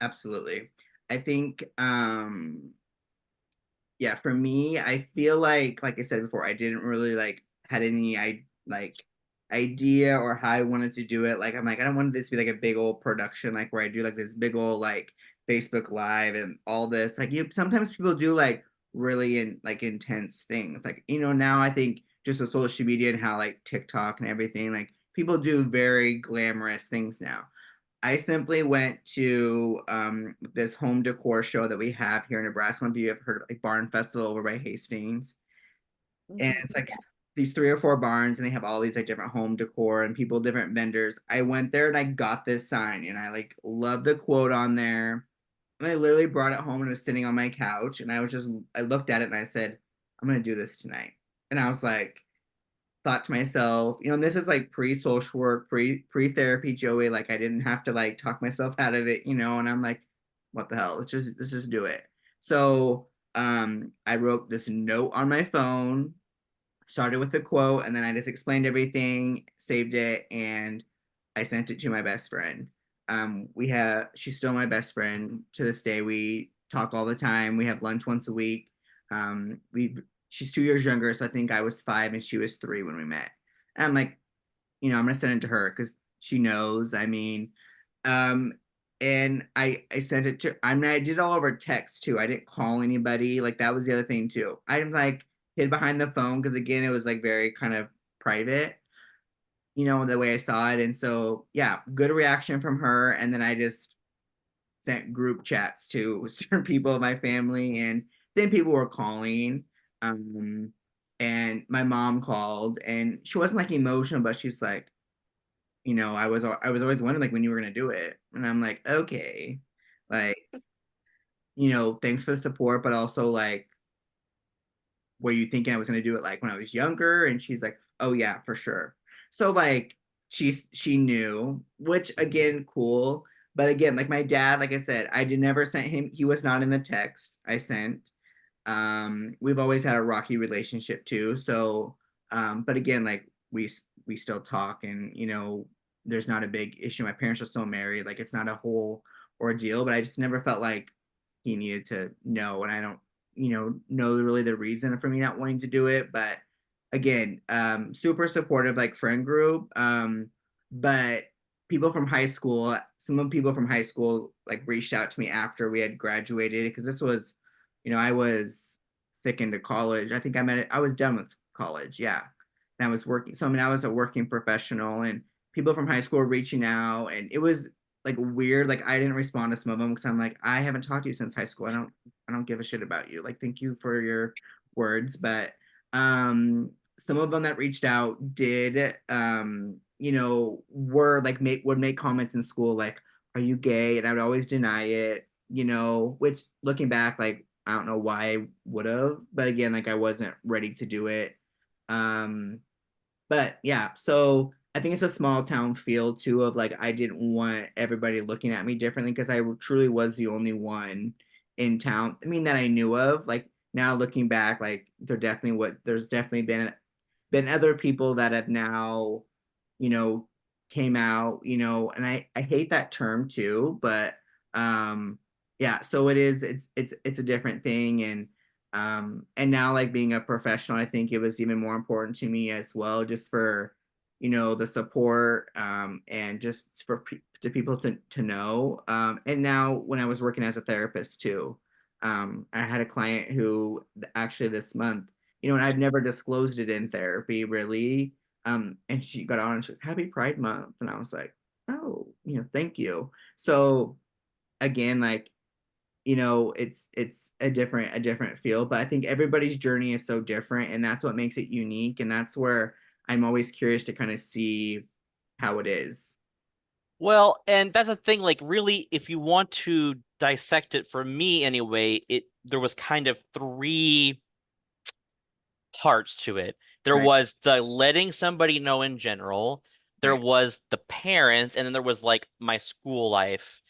absolutely. I think yeah, for me, I feel like I said before, I didn't really like had any like idea or how I wanted to do it. Like I'm like, I don't want this to be like a big old production, like where I do like this big old like Facebook Live and all this. Like sometimes people do like really like intense things. Like, now I think just with social media and how like TikTok and everything, like people do very glamorous things now. I simply went to this home decor show that we have here in Nebraska. If you have heard of like Barn Festival over by Hastings, and Mhm. it's like these 3 or 4 barns, and they have all these like different home decor and people, different vendors. I went there and I got this sign, and I like love the quote on there, and I literally brought it home and was sitting on my couch, and I looked at it and I said, I'm gonna do this tonight, and I was like, thought to myself, and this is like pre-social work, pre-therapy, Joey. Like I didn't have to like talk myself out of it, and I'm like, what the hell? Let's just do it. So I wrote this note on my phone, started with the quote, and then I just explained everything, saved it, and I sent it to my best friend. She's still my best friend to this day. We talk all the time. We have lunch once a week. We She's 2 years younger, so I think I was 5 and she was 3 when we met. And I'm like, I'm gonna send it to her because she knows. I mean, um, and I sent it to. I mean, I did all over text too. I didn't call anybody. Like that was the other thing too. I was like hid behind the phone because again, it was like very kind of private, the way I saw it. And so yeah, good reaction from her. And then I just sent group chats to certain people of my family, and then people were calling. Um, and my mom called, and she wasn't like emotional, but she's like, I was always wondering like when you were gonna do it, and I'm like, okay, like thanks for the support, but also like, were you thinking I was going to do it like when I was younger? And she's like, oh yeah, for sure. So like she knew, which again, cool. But again, like my dad, like I said, I did never sent him, he was not in the text I sent. We've always had a rocky relationship too. So but again, like we still talk, and there's not a big issue. My parents are still married. Like it's not a whole ordeal, but I just never felt like he needed to know. And I don't know really the reason for me not wanting to do it. But again, super supportive, like friend group. But people from high school, some of the people from high school like reached out to me after we had graduated, because this was, I was thick into college. I think I was done with college. Yeah. And I was working. So I mean, I was a working professional, and people from high school were reaching out, and it was like weird. Like I didn't respond to some of them because I'm like, I haven't talked to you since high school. I don't give a shit about you. Like, thank you for your words. But some of them that reached out did were like would make comments in school like, are you gay? And I would always deny it, which looking back, like I don't know why I would have, but again, like I wasn't ready to do it. Um but yeah, so I think it's a small town feel too, of like I didn't want everybody looking at me differently because I truly was the only one in town. I mean, that I knew of. Like now looking back, like there's definitely been other people that have now, you know, came out, and I hate that term too, but yeah, so it's a different thing. And now like being a professional, I think it was even more important to me as well, just for the support, and just for to people to know. And now when I was working as a therapist too, I had a client who actually this month, and I've never disclosed it in therapy really. And she got on and she was Happy Pride Month, and I was like, oh, thank you. So again, like, it's a different feel, but I think everybody's journey is so different, and that's what makes it unique, and that's where I'm always curious to kind of see how it is. Well, and that's the thing, like really, if you want to dissect it for me anyway, there was kind of three parts to it. There Right. was the letting somebody know in general, there Right. was the parents, and then there was like my school life.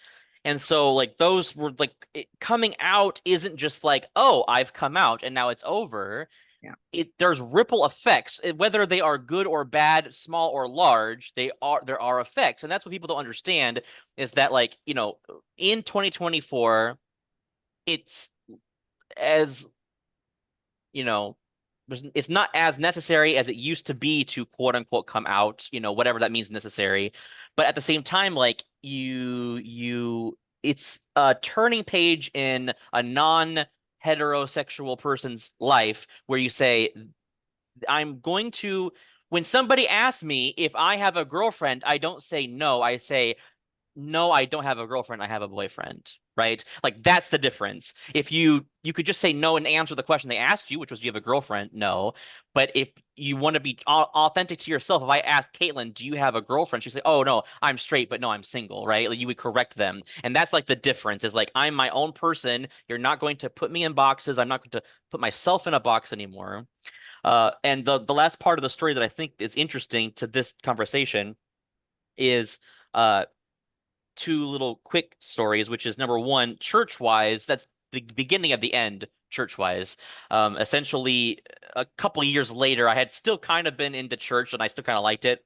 And so like those were like coming out isn't just like, oh, I've come out and now it's over. Yeah. There's ripple effects, whether they are good or bad, small or large, there are effects. And that's what people don't understand is that like, in 2024, it's as you know, it's not as necessary as it used to be to quote unquote come out, whatever that means necessary. But at the same time, like it's a turning page in a non-heterosexual person's life where you say, I'm going to, when somebody asks me if I have a girlfriend, I don't say no. I say, no, I don't have a girlfriend. I have a boyfriend, right? Like that's the difference. If you could just say no and answer the question they asked you, which was, do you have a girlfriend? No. But if you want to be authentic to yourself, if I ask Caitlin, do you have a girlfriend? She'd say, oh no, I'm straight, but no, I'm single, right? Like you would correct them. And that's like the difference is like, I'm my own person. You're not going to put me in boxes. I'm not going to put myself in a box anymore. And the last part of the story that I think is interesting to this conversation is uh two little quick stories, which is number one, church wise, that's the beginning of the end, church wise. Essentially, a couple years later, I had still kind of been into church and I still kind of liked it.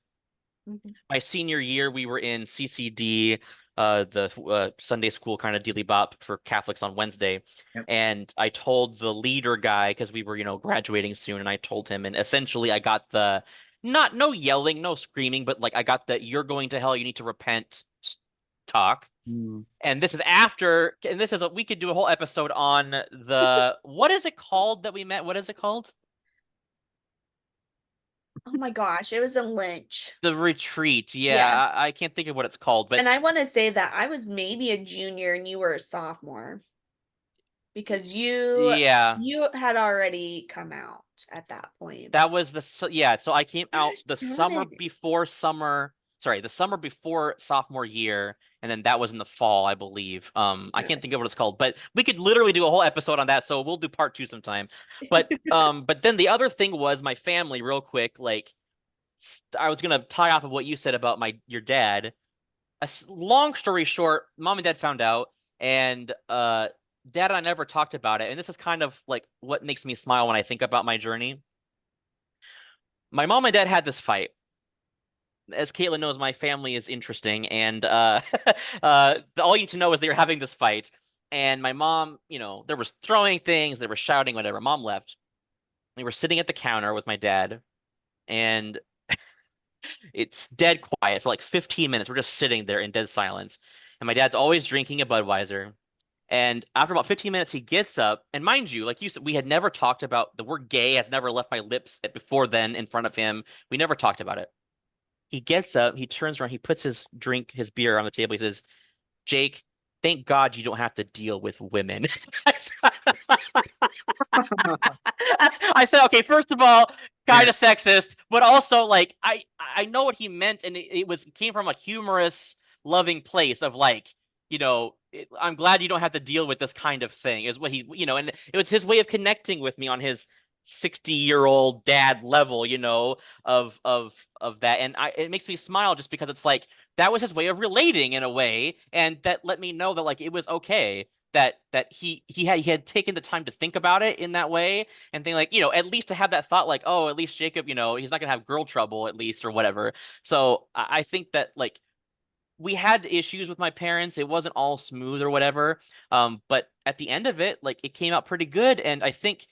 Mhm. My senior year, we were in CCD, the Sunday school kind of dealy bop for Catholics on Wednesday. Yep. And I told the leader guy, because we were, graduating soon, and I told him, and essentially I got not no yelling, no screaming, but like I got the you're going to hell, you need to repent talk. Mm. And this is after, and this is we could do a whole episode on what is it called that we met? What is it called? Oh my gosh, it was in Lynch. The retreat. Yeah, Yeah. I can't think of what it's called, but And I want to say that I was maybe a junior and you were a sophomore because you yeah, you had already come out at that point. that was yeah. So I came out Gosh the darn summer it. before summer sorry, the summer before sophomore year, and then that was in the fall, I believe. I can't think of what it's called, but we could literally do a whole episode on that, so we'll do part two sometime. But then the other thing was my family, real quick, like I was gonna tie off of what you said about your dad. Long story short, mom and dad found out, and dad and I never talked about it. And this is kind of like what makes me smile when I think about my journey. My mom and dad had this fight. As Caitlin knows, my family is interesting, and all you need to know is they were having this fight. And my mom, there was throwing things, they were shouting, whatever. Mom left. We were sitting at the counter with my dad, and it's dead quiet for like 15 minutes. We're just sitting there in dead silence. And my dad's always drinking a Budweiser. And after about 15 minutes, he gets up. And mind you, like you said, we had never talked about the word gay has never left my lips before then in front of him. We never talked about it. He gets up, he turns around, he puts his beer on the table. He says, Jake, thank God you don't have to deal with women. I said, okay, first of all, kind of sexist, but also like I know what he meant, and it came from a humorous, loving place of like, I'm glad you don't have to deal with this kind of thing, is what he, and it was his way of connecting with me on his 60-year-old dad level, of that. And it makes me smile just because it's like that was his way of relating in a way, and that let me know that like it was okay that he had taken the time to think about it in that way, and think like, at least to have that thought like, oh, at least Jacob, he's not gonna have girl trouble at least or whatever. So I think that like we had issues with my parents. It wasn't all smooth or whatever. But at the end of it, like it came out pretty good. And I think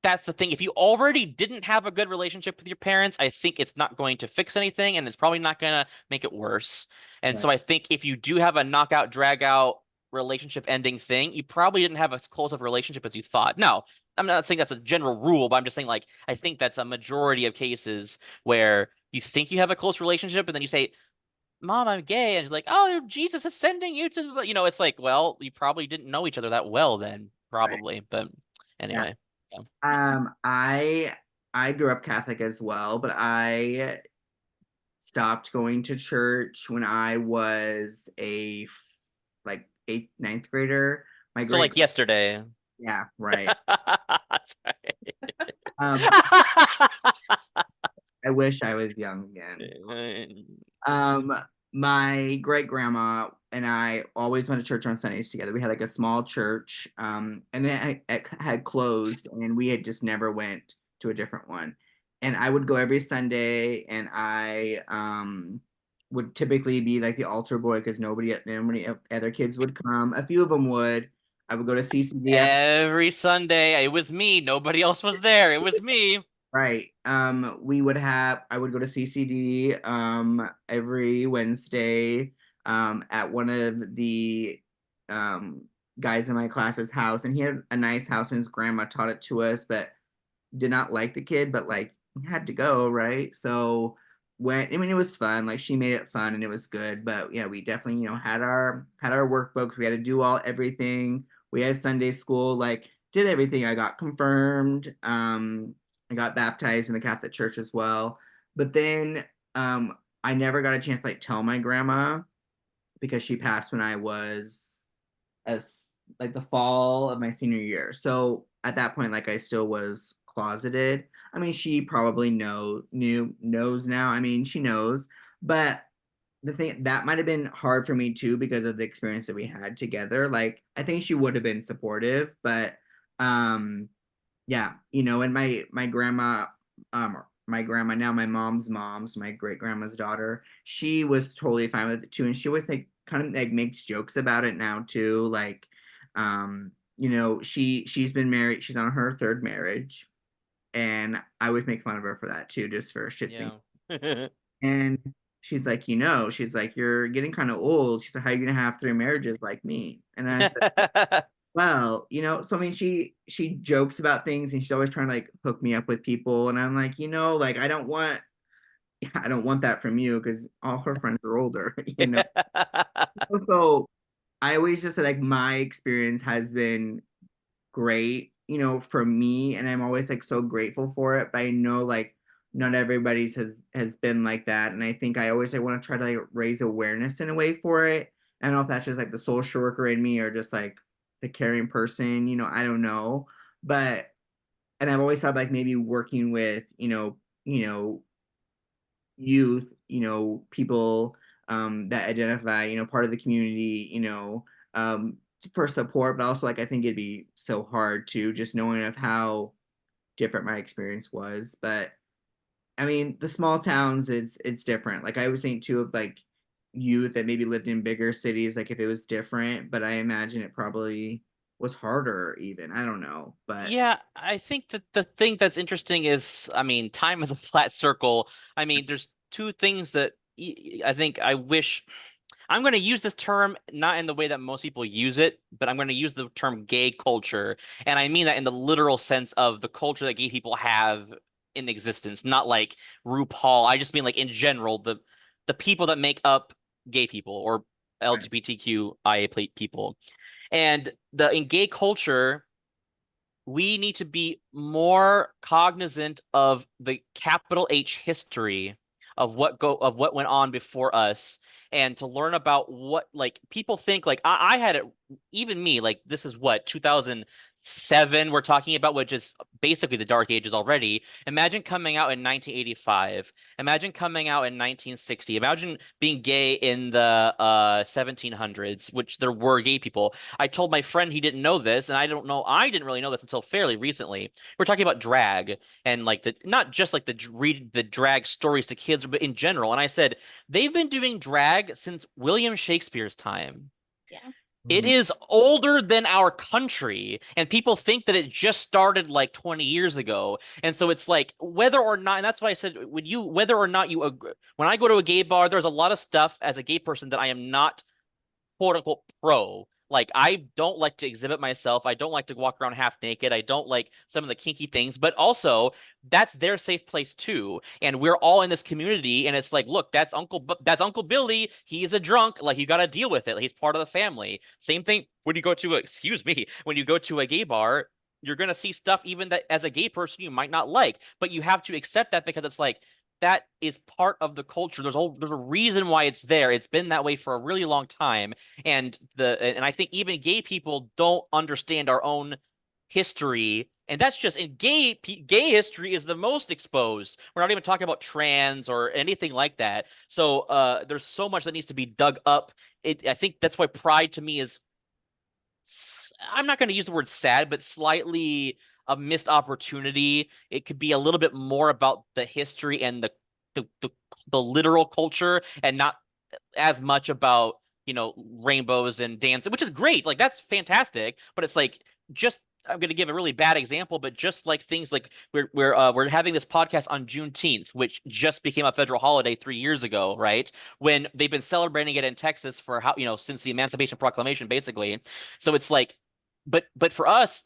that's the thing. If you already didn't have a good relationship with your parents, I think it's not going to fix anything, and it's probably not going to make it worse. And so I think if you do have a knockout, drag out relationship ending thing, you probably didn't have as close of a relationship as you thought. No, I'm not saying that's a general rule, but I'm just saying like I think that's a majority of cases where you think you have a close relationship, and then you say, Mom, I'm gay. And she's like, oh, Jesus is sending you to, it's like, well, you probably didn't know each other that well then, Right. probably. But Yeah. anyway, yeah. I grew up Catholic as well, but I stopped going to church when I was like eighth, ninth grader. My So great, like yesterday. yeah, right. Sorry. Um, I wish I was young again. Um, my great grandma and I always went to church on Sundays together. We had like a small church, and then it had closed, and we had just never went to a different one. And I would go every Sunday, and I would typically be like the altar boy because nobody other kids would come. A few of them would. I would go to CCD. Every Sunday, it was me. Nobody else was there. It was me. Right. I would go to CCD every Wednesday at one of the guys in my class's house, and he had a nice house and his grandma taught it to us, but did not like the kid, but like had to go, right? So it was fun. Like she made it fun and it was good. But yeah, we definitely, had our workbooks. We had to do everything. We had Sunday school, like did everything. I got confirmed. I got baptized in the Catholic Church as well. But then I never got a chance to like tell my grandma because she passed when I was as like the fall of my senior year. So at that point, like I still was closeted. I mean, she probably knows now. I mean, she knows, but the thing that might have been hard for me too because of the experience that we had together. Like I think she would have been supportive, but yeah, and my grandma, now my mom's mom, so my great grandma's daughter, she was totally fine with it too, and she always like kind of like makes jokes about it now too, like she's been married, she's on her third marriage, and I would make fun of her for that too, just for shits and Yeah. and she's like, she's like, you're getting kind of old. She's like, how are you gonna have three marriages like me? And I said, well, so I mean, she jokes about things, and she's always trying to like hook me up with people, and I'm like, like I don't want that from you because all her friends are older, So I always just say like my experience has been great, for me, and I'm always like so grateful for it. But I know like not everybody's has been like that. And I think I always, I want to try to like raise awareness in a way for it. I don't know if that's just like the social worker in me or just like the caring person, I don't know. But and I've always thought like maybe working with, youth, people that identify, part of the community, for support, but also like I think it'd be so hard to just knowing of how different my experience was. But I mean, the small towns, it's different. Like I always think too of like youth that maybe lived in bigger cities, like if it was different, but I imagine it probably was harder even. I don't know. But Yeah, I think that the thing that's interesting is, I mean, time is a flat circle. I mean, there's two things that I think I wish I'm going to use this term not in the way that most people use it, but I'm going to use the term gay culture. And I mean that in the literal sense of the culture that gay people have in existence, not like RuPaul. I just mean like in general, the people that make up gay people or LGBTQIA people. And the in gay culture, we need to be more cognizant of the capital H history of what went on before us and to learn about what like people think like I had it even me like this is what 2007 we're talking about which is basically the dark ages already. Imagine coming out in 1985. Imagine coming out in 1960. Imagine being gay in the 1700s, which there were gay people. I told my friend he didn't know this, and I didn't really know this until fairly recently. We're talking about drag and like the not just like the read the drag stories to kids, but in general. And I said they've been doing drag since William Shakespeare's time. Yeah. It mm, is older than our country, and people think that it just started like 20 years ago. And so it's like whether or not, and that's why I said whether or not you agree, when I go to a gay bar, there's a lot of stuff as a gay person that I am not quote unquote pro. Like I don't like to exhibit myself. I don't like to walk around half naked. I don't like some of the kinky things, but also that's their safe place too. And we're all in this community and it's like, look, that's Uncle Billy. He's a drunk. Like you got to deal with it. He's part of the family. Same thing when you go to excuse me, when you go to a gay bar, you're going to see stuff even that as a gay person you might not like, but you have to accept that because it's like that is part of the culture. There's a reason why it's there. It's been that way for a really long time, and I think even gay people don't understand our own history, and that's just in gay history is the most exposed. We're not even talking about trans or anything like that. So there's so much that needs to be dug up. I think that's why Pride to me is I'm not going to use the word sad, but slightly a missed opportunity. It could be a little bit more about the history and the the, the literal culture, and not as much about rainbows and dancing, which is great. Like that's fantastic, but it's like just I'm going to give a really bad example, but just like things like we're having this podcast on Juneteenth, which just became a federal holiday 3 years ago, right? When they've been celebrating it in Texas for how since the Emancipation Proclamation, basically. So it's like, but for us,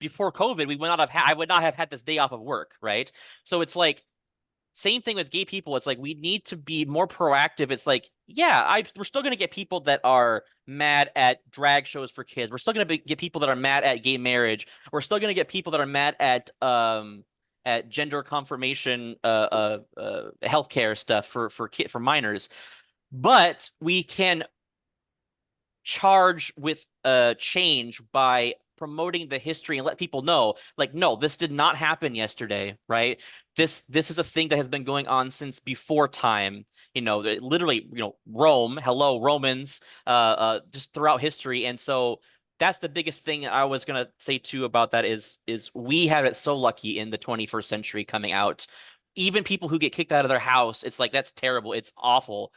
before COVID, we would not have I would not have had this day off of work, right? So it's like same thing with gay people. It's like we need to be more proactive. It's like, yeah, we're still going to get people that are mad at drag shows for kids. We're still going to get people that are mad at gay marriage. We're still going to get people that are mad at gender confirmation healthcare stuff for minors. But we can charge with change by promoting the history and let people know like no, this did not happen yesterday, right? This is a thing that has been going on since before time. Literally, Rome, hello Romans, just throughout history. And so that's the biggest thing I was gonna say too about that is we have it so lucky in the 21st century coming out. Even people who get kicked out of their house, it's like that's terrible, it's awful.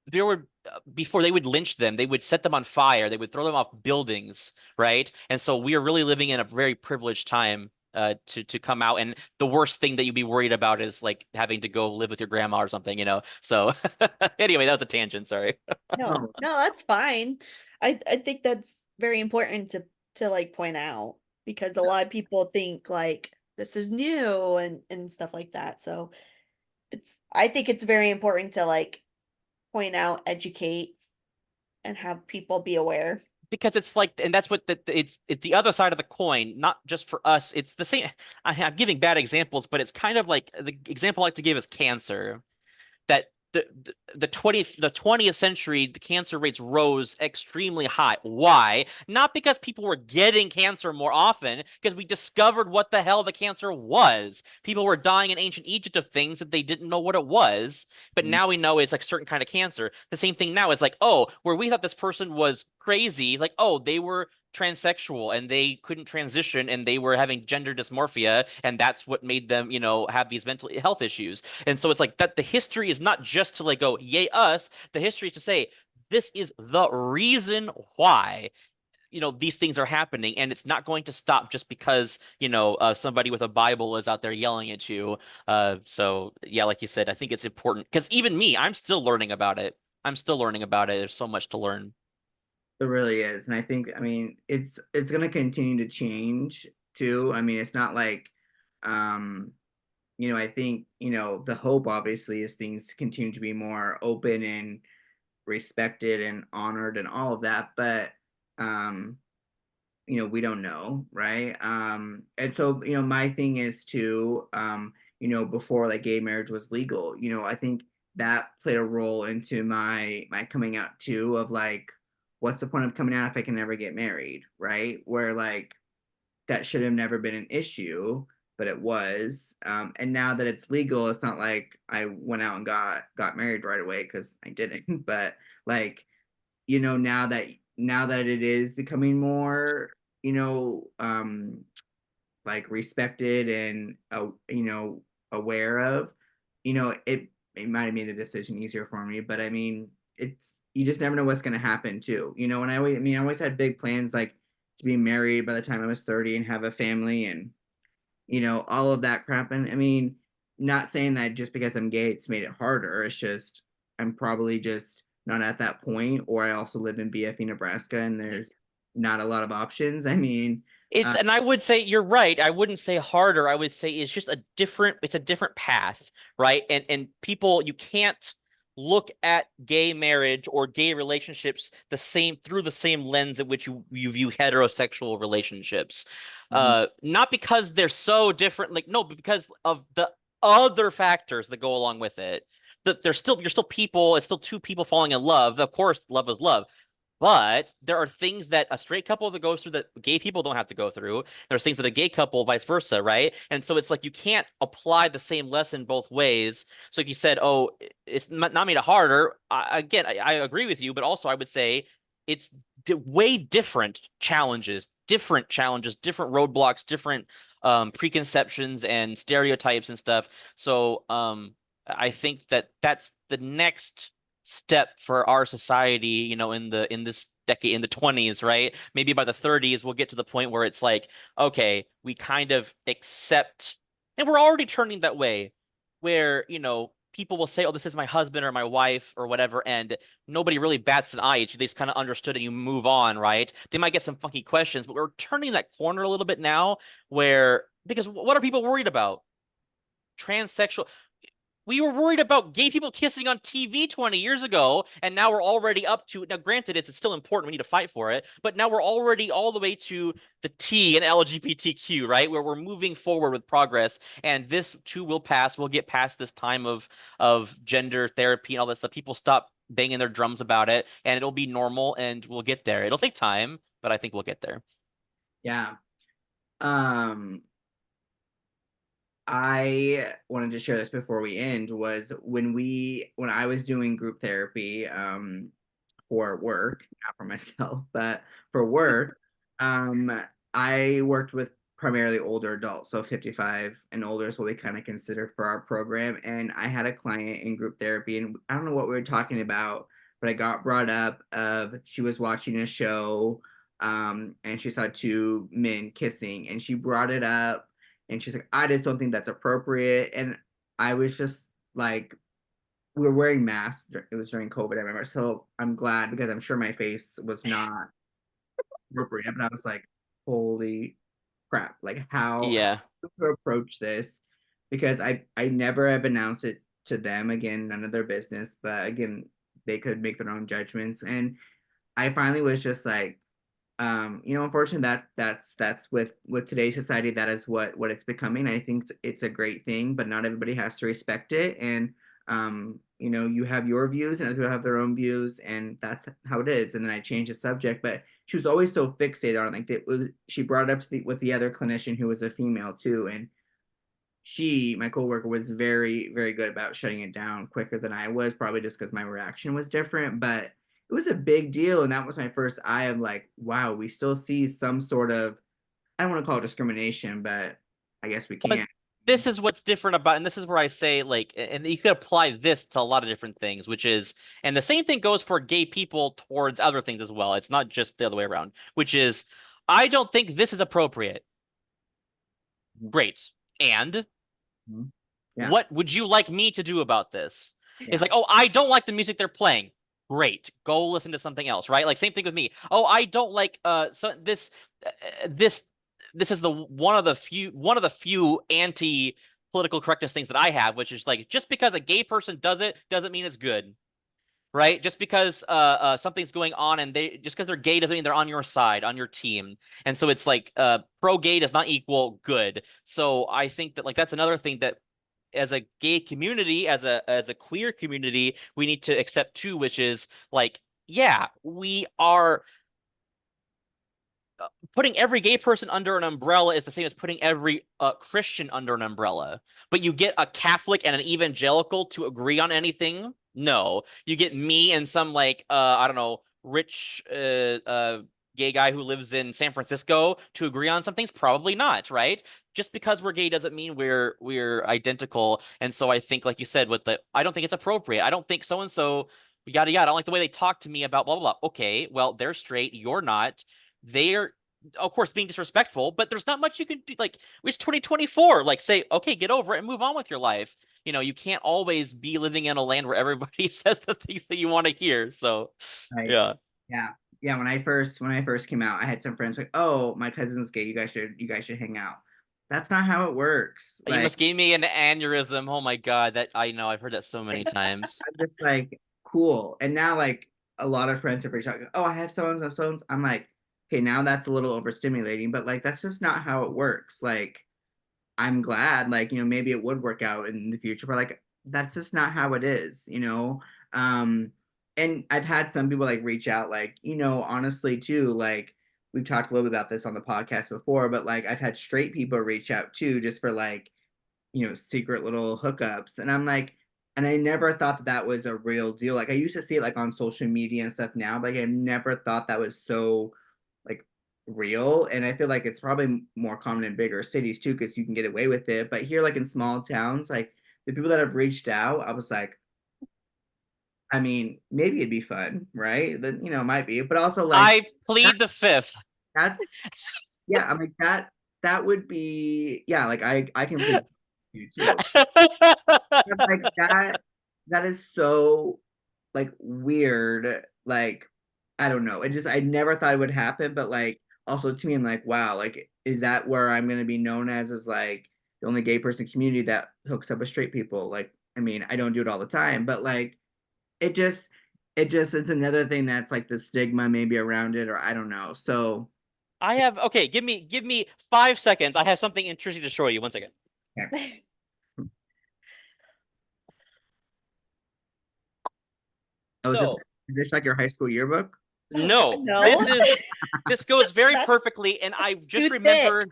There were before they would lynch them, they would set them on fire, they would throw them off buildings, right? And so we are really living in a very privileged time to come out, and the worst thing that you'd be worried about is like having to go live with your grandma or something. So anyway, that was a tangent, sorry. No, no, no, that's fine. I think that's very important to like point out because a lot of people think like this is new and stuff like that. So I think it's very important to like point out, educate, and have people be aware. because it's like, and that's what it's the other side of the coin, not just for us. It's the same. I'm giving bad examples, but it's kind of like the example I like to give is cancer. That the 20th century, the cancer rates rose extremely high. Why? Not because people were getting cancer more often, because we discovered what the hell the cancer was. People were dying in ancient Egypt of things that they didn't know what it was, but Mhm. now we know it's like certain kind of cancer. The same thing now is like, oh, where we thought this person was crazy, like, oh, they were transsexual and they couldn't transition and they were having gender dysmorphia and that's what made them, have these mental health issues. And so it's like that the history is not just to like go, yay, us. The history is to say, this is the reason why, these things are happening. And it's not going to stop just because, somebody with a Bible is out there yelling at you. So, yeah, like you said, I think it's important because even me, I'm still learning about it. I'm still learning about it. There's so much to learn. It really is. And I think, I mean, it's gonna continue to change too. I mean, it's not like um, I think, the hope obviously is things continue to be more open and respected and honored and all of that, but um, we don't know, right? And so, my thing is too, before like gay marriage was legal, I think that played a role into my coming out too of like, what's the point of coming out if I can never get married, right? Where like that should have never been an issue, but it was. And now that it's legal, it's not like I went out and got married right away because I didn't. But like, now that it is becoming more, like respected and aware of, it might have made the decision easier for me. But I mean, it's you just never know what's gonna happen too. And I always had big plans like to be married by the time I was 30 and have a family and all of that crap. And I mean, not saying that just because I'm gay, it's made it harder. It's just I'm probably just not at that point, or I also live in BFE, Nebraska, and there's not a lot of options. I mean, It's, and I would say you're right. I wouldn't say harder. I would say it's a different path, right? And people, you can't look at gay marriage or gay relationships the same through the same lens at which you view heterosexual relationships. mhm, Not because they're so different, like no, but because of the other factors that go along with it. That you're still people, it's still two people falling in love. Of course, love is love. But there are things that a straight couple that goes through that gay people don't have to go through. There's things that a gay couple, vice versa, right? And so it's like you can't apply the same lesson both ways. So like you said, oh, it's not made it harder. Again, I agree with you, but also I would say it's way different challenges, different roadblocks, different preconceptions and stereotypes and stuff. So I think that that's the next step for our society, in this decade, in the 20s, right? Maybe by the 30s, we'll get to the point where it's like, okay, we kind of accept, and we're already turning that way, where, people will say, oh, this is my husband or my wife or whatever, and nobody really bats an eye at you. They just kind of understood and you move on, right? They might get some funky questions, but we're turning that corner a little bit now where, because what are people worried about? Transsexual, we were worried about gay people kissing on TV 20 years ago, and now we're already up to, now granted, it's still important, we need to fight for it, but now we're already all the way to the T in LGBTQ, right? Where we're moving forward with progress, and this too will pass. We'll get past this time of gender therapy and all this stuff. People stop banging their drums about it, and it'll be normal, and we'll get there. It'll take time, but I think we'll get there. yeah. Um, I wanted to share this before we end was when I was doing group therapy for work, not for myself, but for work, um I worked with primarily older adults, so 55 and older is what we kind of considered for our program. And I had a client in group therapy, and I don't know what we were talking about, but I got brought up of she was watching a show and she saw two men kissing and she brought it up and she's like, I just don't think that's appropriate. And I was just like, we were wearing masks. It was during COVID, I remember. So I'm glad because I'm sure my face was not appropriate. But I was like, holy crap! Like how Yeah. to approach this? Because I never have announced it to them again. None of their business. But again, they could make their own judgments. And I finally was just like, unfortunately that's with today's society, that is what it's becoming. I think it's a great thing, but not everybody has to respect it. And you have your views and other people have their own views, and that's how it is. And then I changed the subject, but she was always so fixated on, like, she brought it up with the other clinician who was a female too, and my coworker, was very, very good about shutting it down quicker than I was, probably just because my reaction was different. But it was a big deal. And that was my first eye of like, wow, we still see some sort of, I don't want to call it discrimination, but I guess we But can. this is what's different about, and this is where I say, like, and you could apply this to a lot of different things, which is, and the same thing goes for gay people towards other things as well. It's not just the other way around, which is, I don't think this is appropriate. Great. And Yeah. what would you like me to do about this? Yeah. It's like, oh, I don't like the music they're playing. Great. Go listen to something else, right? Like, same thing with me. Oh, I don't like so this is the one of the few anti political correctness things that I have, which is like, just because a gay person does it doesn't mean it's good, right? Just because something's going on and just because they're gay doesn't mean they're on your side, on your team. And so it's like pro gay does not equal good. So I think that, like, that's another thing that, as a gay community, as a queer community, we need to accept too, which is like, yeah, we are putting every gay person under an umbrella is the same as putting every Christian under an umbrella. But you get a Catholic and an evangelical to agree on anything? No. You get me and some, like, I don't know, rich gay guy who lives in San Francisco to agree on some things? Probably not, right? Just because we're gay doesn't mean we're identical. And so I think, like you said, I don't think it's appropriate. I don't think so and so yada yada. I don't like the way they talk to me about blah blah blah. Okay, well, they're straight, you're not. They're, of course, being disrespectful, but there's not much you can do. Like, it's 2024. Like, say, okay, get over it and move on with your life. You can't always be living in a land where everybody says the things that you want to hear. So, Right. yeah. Yeah. Yeah. When I first came out, I had some friends like, oh, my cousin's gay. You guys should hang out. That's not how it works. You Like, must give me an aneurysm. Oh my God. That I know. I've heard that so many times. I'm just like, cool. And now, like, a lot of friends have reached out. Oh, I have so. I'm like, okay, now that's a little overstimulating, but like, that's just not how it works. Like, I'm glad, like, maybe it would work out in the future, but like, that's just not how it is. Um, and I've had some people like reach out, like, honestly, too, like, we've talked a little bit about this on the podcast before, but like, I've had straight people reach out too, just for like, secret little hookups. And I'm like, and I never thought that was a real deal. Like, I used to see it like on social media and stuff now, but like, I never thought that was so like real. And I feel like it's probably more common in bigger cities too, because you can get away with it. But here, like in small towns, like the people that have reached out, I was like, I mean, maybe it'd be fun, right? That, it might be, but also like I that, plead the fifth. that's yeah, I'm like that would be, yeah, like I can plead you too. But, like, that is so like weird. Like, I don't know. I never thought it would happen, but like also to me, I'm like, wow, like, is that where I'm gonna be known as like the only gay person community that hooks up with straight people? Like, I mean, I don't do it all the time, but like it just it's another thing that's like the stigma maybe around it, or I don't know. So Okay, give me 5 seconds. I have something interesting to show you. 1 second. okay. Oh, So, is this like your high school yearbook? no, No. this goes very That's perfectly, and too thick.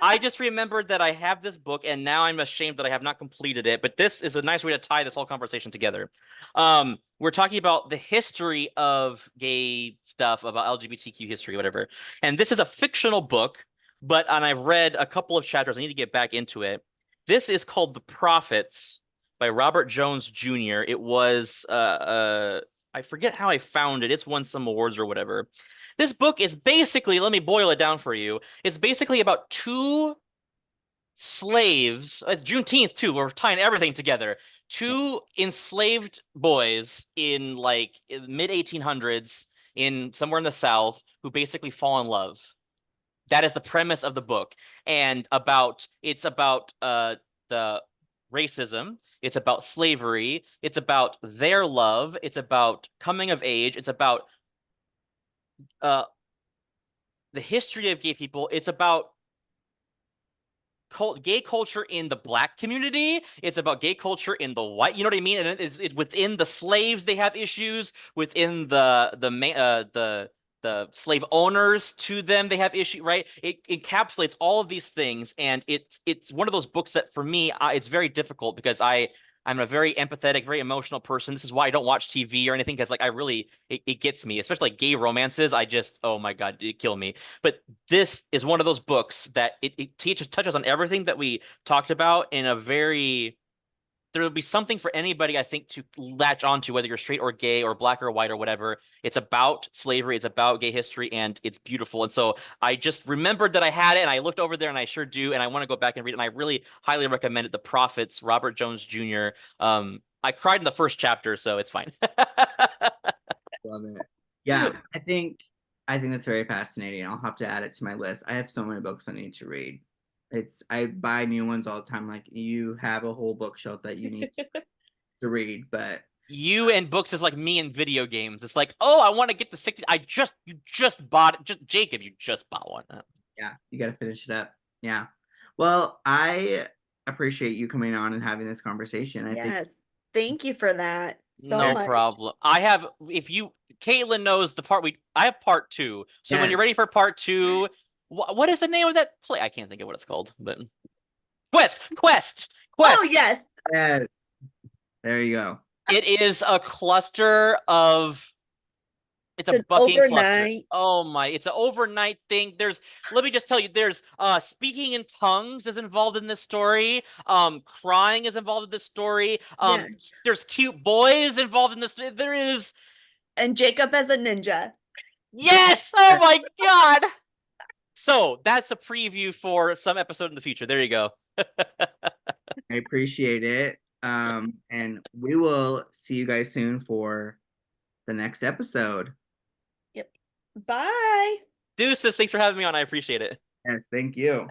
I just remembered that I have this book, and now I'm ashamed that I have not completed it. But this is a nice way to tie this whole conversation together. We're talking about the history of gay stuff, about LGBTQ history, whatever. And this is a fictional book, and I've read a couple of chapters. I need to get back into it. This is called The Prophets by Robert Jones Jr. It was I forget how I found it. It's won some awards or whatever. This book is basically, let me boil it down for you. It's basically about two slaves. It's Juneteenth too. We're tying everything together. Two enslaved boys in like mid 1800s in somewhere in the South who basically fall in love. That is the premise of the book. And it's about the racism, it's about slavery, it's about their love, it's about coming of age, it's about uh the history of gay people. It's about gay culture in the Black community. It's about gay culture in the white. You know what I mean? And it's within the slaves. They have issues within the slave owners to them. They have issue, right? It encapsulates all of these things, and it's one of those books that for me, it's very difficult because I'm a very empathetic, very emotional person. This is why I don't watch TV or anything, because like I really it gets me, especially like gay romances. I just, oh my God, it kill me. But this is one of those books that it touches on everything that we talked about in a very, there will be something for anybody, I think, to latch onto, whether you're straight or gay or Black or white or whatever. It's about slavery, it's about gay history, and it's beautiful. And so I just remembered that I had it, and I looked over there, and I sure do, and I want to go back and read it. And I really highly recommend it. The Prophets, Robert Jones Jr. I cried in the first chapter, so it's fine. Love it. Yeah, I think that's very fascinating. I'll have to add it to my list. I have so many books I need to read. I buy new ones all the time. Like you have a whole bookshelf that you need to read, but You and books is like me and video games. It's like, oh, I want to get the 60. You just bought it. Just Jacob, you just bought one. yeah, you got to finish it up. Yeah. Well, I appreciate you coming on and having this conversation. I think Yes. Thank you for that so No much. problem. I have, if you, Caitlin knows the part I have part 2. So when Yes. you're ready for part 2, what is the name of that play? I can't think of what it's called, but Quest. Oh, yes. Yes. There you go. It is a cluster of, it's a It's an bucking cluster. overnight. Oh my, it's an overnight thing. Let me just tell you, there's speaking in tongues is involved in this story. Crying is involved in this story. Yes. There's cute boys involved in this. There is. And Jacob as a ninja. Yes! Oh my God! So that's a preview for some episode in the future. There you go. I appreciate it. And we will see you guys soon for the next episode. Yep. Bye. Deuces, thanks for having me on. I appreciate it. Yes, thank you.